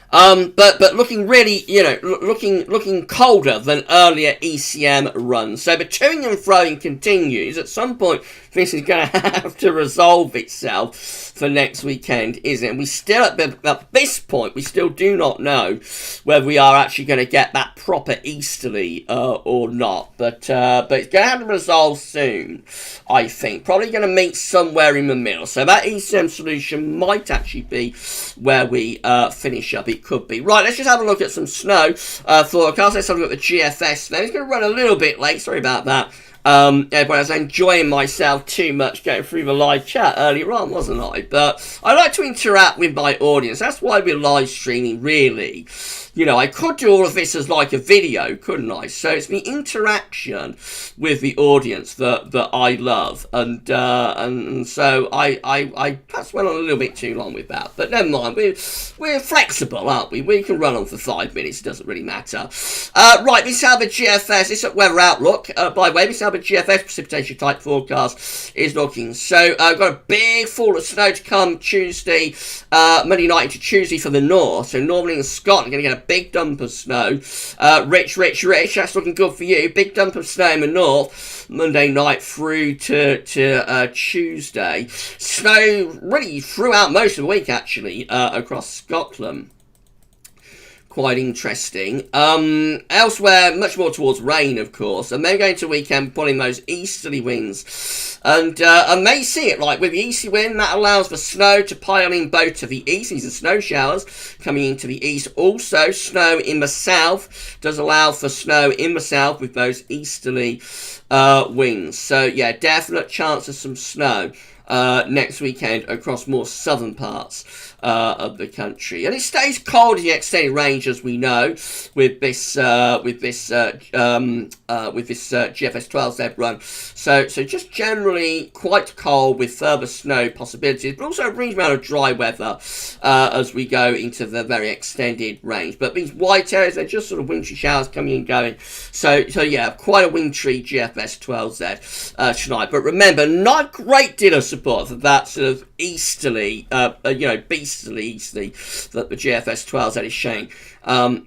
But looking really, looking colder than earlier ECM runs. So the toing and froing continues. At some point, this is going to have to resolve itself for next weekend, isn't it? And we still, at this point, we still do not know whether we are actually going to get that proper easterly or not. But it's going to have to resolve soon, I think. Probably going to meet somewhere in the middle. So that ECM solution might actually be where we finish up. It could be. Right, let's just have a look at some snow forecast. Let's have a look at the GFS. Now, it's going to run a little bit late. Sorry about that. But I was enjoying myself too much going through the live chat earlier on, wasn't I? But I like to interact with my audience. That's why we're live streaming, really. I could do all of this as like a video, couldn't I? So it's the interaction with the audience that I love, and so I perhaps went on a little bit too long with that, but never mind. We're flexible, aren't we? We can run on for 5 minutes. It doesn't really matter. Right, this is how the GFS, this is Weather Outlook. By the way, this is how the GFS precipitation type forecast is looking. So I've got a big fall of snow to come Tuesday, Monday night into Tuesday for the north. So Northern and Scotland are going to get a big dump of snow. Rich, that's looking good for you. Big dump of snow in the north, Monday night through to Tuesday. Snow really throughout most of the week, actually, across Scotland. Quite interesting. Elsewhere, much more towards rain, of course, and then going to weekend pulling those easterly winds, and may see it like with the easterly wind that allows for snow to pile in both to the east. These are snow showers coming into the east. Also, snow in the south does allow for snow in the south with those easterly winds. So yeah, definite chance of some snow next weekend across more southern parts of the country, and it stays cold in the extended range, as we know, with this GFS 12Z run. So just generally quite cold with further snow possibilities, but also a reasonable amount of dry weather as we go into the very extended range. But these white areas, they're just sort of wintry showers coming and going. So yeah, quite a wintry GFS 12Z tonight. But remember, not a great deal of support for that sort of easterly, beastly that the GFS 12Z is showing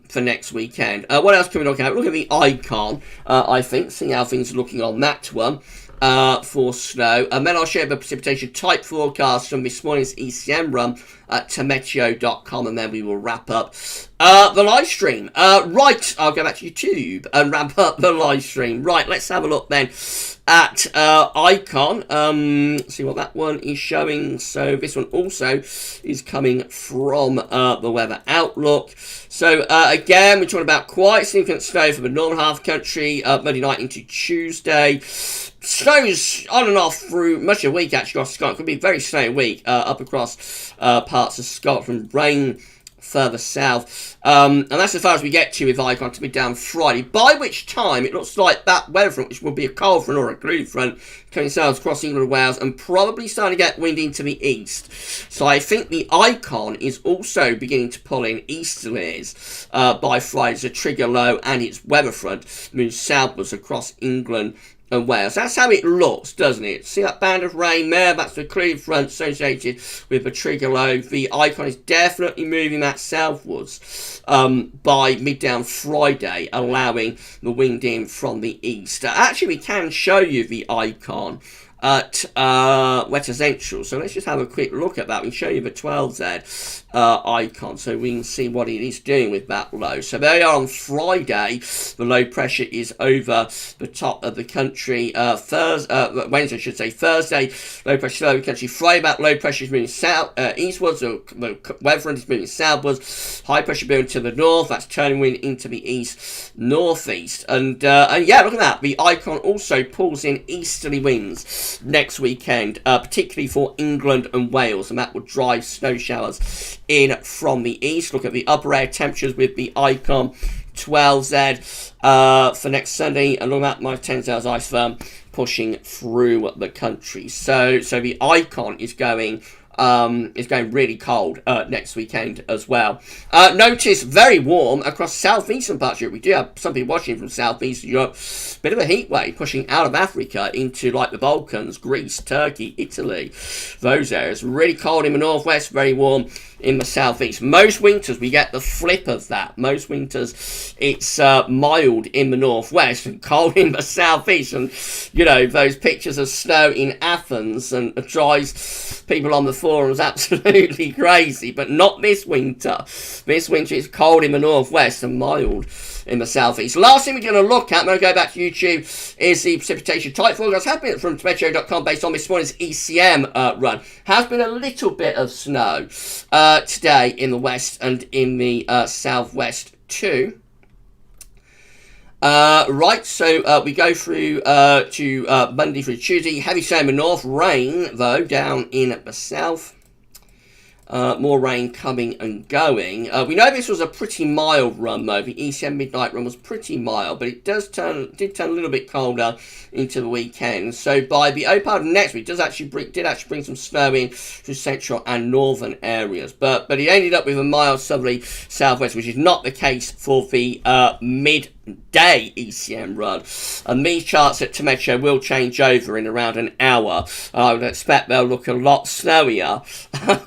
for next weekend. What else can we look at? Look at the icon, I think, seeing how things are looking on that one. For snow, and then I'll share the precipitation type forecast from this morning's ECM run at temeteo.com, and then we will wrap up the live stream. Right, I'll go back to YouTube and wrap up the live stream. Right, let's have a look then at icon, see what that one is showing. So this one also is coming from the Weather Outlook. So again, we're talking about quite significant snow for the northern half of the country, Monday night into Tuesday. Snow's on and off through much of the week, actually, across Scotland. Could be a very snowy week up across parts of Scotland. Rain further south. And that's as far as we get to with icon to be down Friday, by which time it looks like that weather front, which will be a cold front or a gloomy front, coming south across England and Wales, and probably starting to get wind into the east. So I think the icon is also beginning to pull in easterlies by Friday as a trigger low, and its weather front moves southwards across England and Wales. That's how it looks, doesn't it? See that band of rain there? That's the clear front associated with the trigger low. The icon is definitely moving that southwards by mid-down Friday, allowing the wind in from the east. Actually, we can show you the icon at Weather Central. So let's just have a quick look at that. We can show you the 12Z icon so we can see what it is doing with that low. So there we are on Friday. The low pressure is over the top of the country. Wednesday, I should say. Thursday, low pressure over the country. Friday, that low pressure is moving south, eastwards. The weather front is moving southwards. High pressure moving to the north. That's turning wind into the east, northeast. And yeah, look at that. The icon also pulls in easterly winds next weekend, particularly for England and Wales, and that will drive snow showers in from the east. Look at the upper air temperatures with the icon 12Z for next Sunday, and all that my 10 hours ice firm pushing through the country. So the icon is going really cold next weekend as well. Notice very warm across southeastern parts of Europe. We do have some people watching from southeastern Europe. Bit of a heat wave pushing out of Africa into like the Balkans, Greece, Turkey, Italy. Those areas. Really cold in the northwest, very warm in the southeast. Most winters we get the flip of that. Most winters it's mild in the northwest and cold in the southeast. And you know, those pictures of snow in Athens and it drives people on the forums absolutely crazy. But not this winter. This winter it's cold in the northwest and mild in the southeast. Last thing we're going to look at, I'm going to go back to YouTube, is the precipitation type forecast happening from meteo.com based on this morning's ECM run. Has been a little bit of snow today in the west and in the southwest too. Right, so we go through to Monday through Tuesday. Heavy snow in the north, rain though down in the south. More rain coming and going. We know this was a pretty mild run though. The ECM midnight run was pretty mild, but it did turn a little bit colder into the weekend. So by the early part of next week, did actually bring some snow in through central and northern areas. But it ended up with a mild southerly southwest, which is not the case for the midday ECM run. And these charts at Meteo will change over in around an hour. I would expect they'll look a lot snowier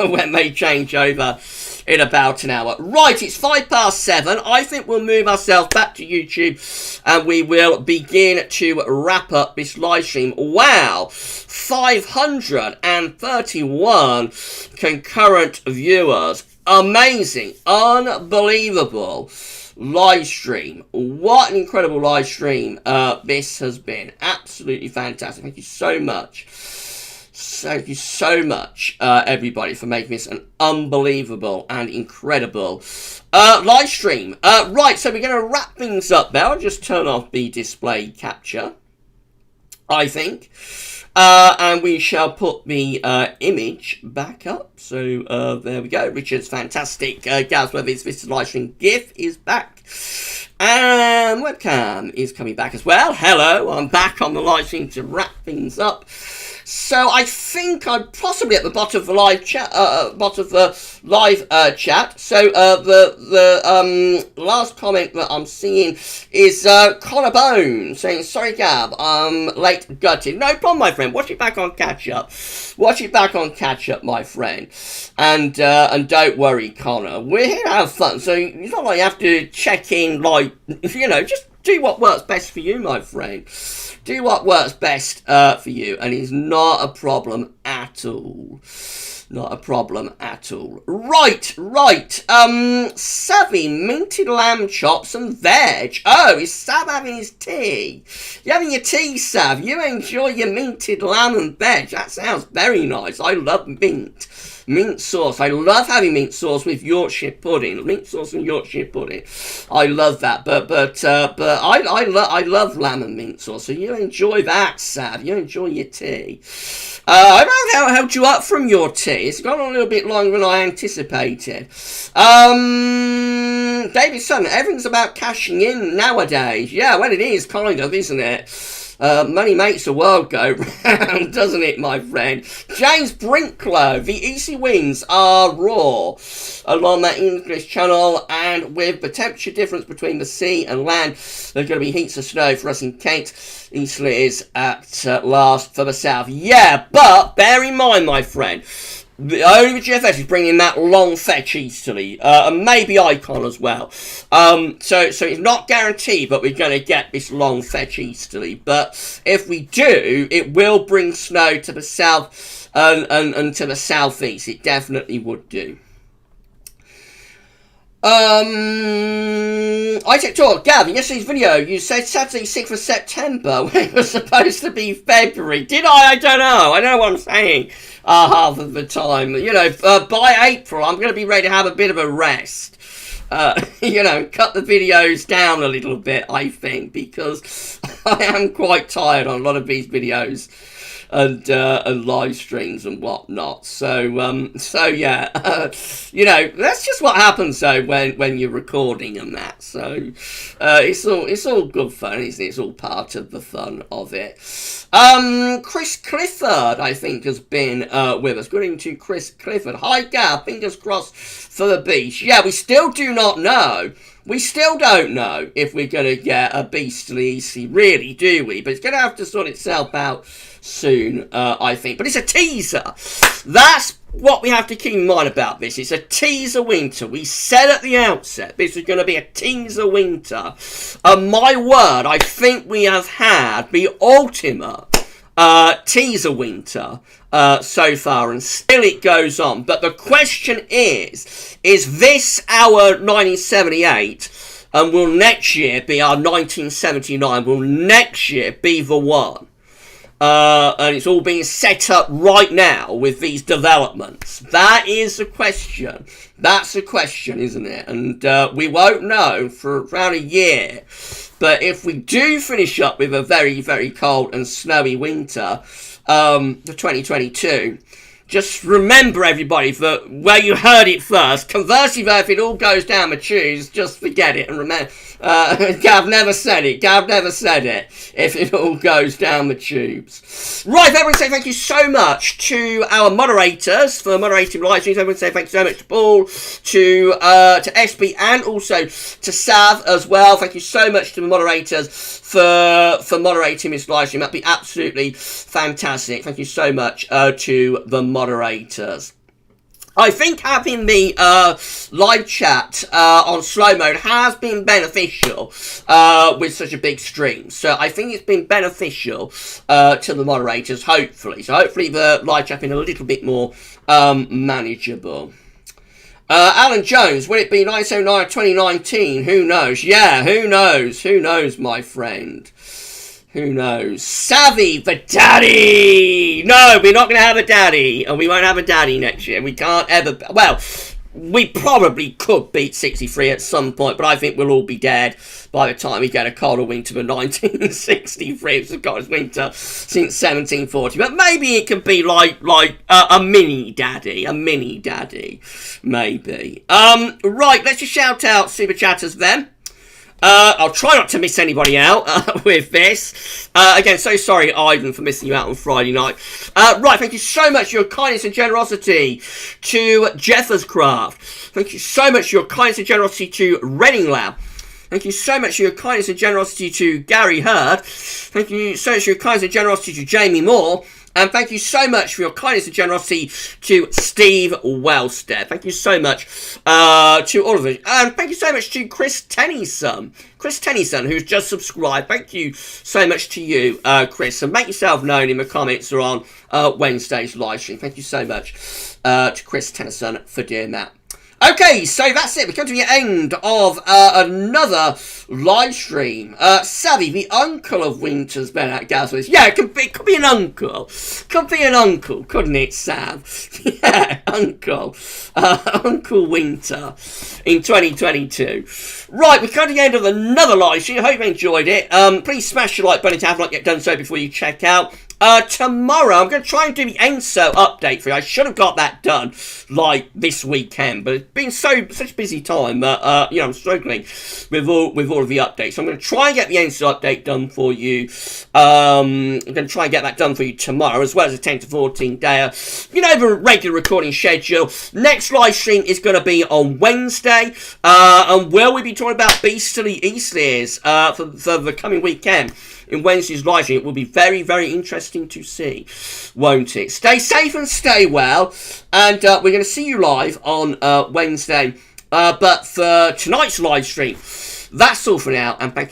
when they change over in about an hour. Right, it's 7:05. I think we'll move ourselves back to YouTube and we will begin to wrap up this live stream. Wow, 531 concurrent viewers. Amazing, unbelievable live stream. What an incredible live stream this has been. Absolutely fantastic. Thank you so much. Thank you so much, everybody, for making this an unbelievable and incredible live stream. Right, so we're going to wrap things up now. I'll just turn off the display capture, I think. And we shall put the image back up. So there we go. Richard's fantastic GavsWeatherVids this live stream GIF is back. And webcam is coming back as well. Hello, I'm back on the live stream to wrap things up. So I think I'm possibly at the bottom of the live chat. So the last comment that I'm seeing is Connor Bone saying, "Sorry, Gav, I'm late gutted." No problem, my friend. Watch it back on catch up. Watch it back on catch up, my friend. And don't worry, Connor. We're here to have fun. So it's not like you have to check in, like, you know, just do what works best for you, my friend. Do what works best for you, and it's not a problem at all. Not a problem at all. Right. Savvy, minted lamb chops and veg. Oh, is Sav having his tea? You're having your tea, Sav. You enjoy your minted lamb and veg. That sounds very nice. I love mint sauce. I love having mint sauce with Yorkshire pudding. Mint sauce and Yorkshire pudding. I love that. But I love lamb and mint sauce. So you enjoy that, Sav. You enjoy your tea. I don't know how it held you up from your tea. It's gone on a little bit longer than I anticipated. David Sutton, everything's about cashing in nowadays. Yeah, well, it is, kind of, isn't it? Money makes the world go round, doesn't it, my friend? James Brinklow, the easy wins are raw along that English channel, and with the temperature difference between the sea and land, there's going to be heaps of snow for us in Kent. Eastleigh is at last for the south. Yeah, but bear in mind, my friend, only the GFS is bringing that long fetch easterly, and maybe Icon as well. So it's not guaranteed, but we're going to get this long fetch easterly. But if we do, it will bring snow to the south and to the southeast. It definitely would do. Isaac Talk, Gav, in yesterday's video, you said Saturday 6th of September when it was supposed to be February. Did I? I don't know. I know what I'm saying half of the time. You know, by April, I'm going to be ready to have a bit of a rest. You know, cut the videos down a little bit, I think, because I am quite tired on a lot of these videos and live streams and whatnot. So yeah, you know, that's just what happens though when you're recording and that. So it's all good fun, isn't it? It's all part of the fun of it. Chris Clifford, I think, has been with us. Good evening to Chris Clifford. Hi, Gav. Fingers crossed for the beast. Yeah, we still do not know. We still don't know if we're going to get a beastly EC, really, do we? But it's going to have to sort itself out soon, I think. But it's a teaser. That's what we have to keep in mind about this. It's a teaser winter. We said at the outset this is going to be a teaser winter. And my word, I think we have had the ultimate teaser winter so far, and still it goes on. But the question is this our 1978, and will next year be our 1979? Will next year be the one? And it's all being set up right now with these developments. That is the question. That's the question, isn't it? And we won't know for around a year. But if we do finish up with a very, very cold and snowy winter, the 2022, just remember, everybody, that where you heard it first. Conversely, though, if it all goes down the tubes, just forget it and remember. Gav never said it. Gav never said it. If it all goes down the tubes. Right, everyone say thank you so much to our moderators for moderating live streams. Everyone say thank you so much to Paul, to SB, and also to Sav as well. Thank you so much to the moderators for moderating this live stream. That'd be absolutely fantastic. Thank you so much to the moderators. I think having the live chat on slow mode has been beneficial with such a big stream. So I think it's been beneficial to the moderators, hopefully. So hopefully the live chat been a little bit more manageable. Alan Jones, will it be 1909 or 2019? Who knows? Yeah, who knows? Who knows, my friend? Who knows? Savvy, the daddy! No, we're not going to have a daddy. And we won't have a daddy next year. We can't ever... Well, we probably could beat 63 at some point, but I think we'll all be dead by the time we get a colder winter than 1963. It's the coldest winter since 1740. But maybe it could be like a mini daddy. A mini daddy, maybe. Right, let's just shout out Super Chatters then. I'll try not to miss anybody out with this. Again, so sorry, Ivan, for missing you out on Friday night. Right, thank you so much for your kindness and generosity to Jeffers Craft. Thank you so much for your kindness and generosity to Reading Lab. Thank you so much for your kindness and generosity to Gary Hurd. Thank you so much for your kindness and generosity to Jamie Moore. And thank you so much for your kindness and generosity to Steve Wellstead. Thank you so much to all of you. And thank you so much to Chris Tennyson. Chris Tennyson, who's just subscribed. Thank you so much to you, Chris. And make yourself known in the comments or on Wednesday's live stream. Thank you so much to Chris Tennyson for doing that. Okay, so that's it. We come to the end of another live stream. Savvy, the uncle of Winter's been at GavsWeatherVids. Yeah, it could be an uncle. Could be an uncle, couldn't it, Sav? Yeah, uncle. Uncle Winter in 2022. Right, we come to the end of another live stream. I hope you enjoyed it. Please smash the like button if you have not yet done so before you check out. Tomorrow, I'm going to try and do the ENSO update for you. I should have got that done, like, this weekend, but it's been such a busy time that, you know, I'm struggling with all of the updates. So I'm going to try and get the ENSO update done for you. I'm going to try and get that done for you tomorrow, as well as a 10 to 14 day, you know, the regular recording schedule. Next live stream is going to be on Wednesday, and will we be talking about Beastly Eastleys for the coming weekend? In Wednesday's live stream, it will be very, very interesting to see, won't it? Stay safe and stay well, and we're going to see you live on Wednesday. But for tonight's live stream, that's all for now, and thank you.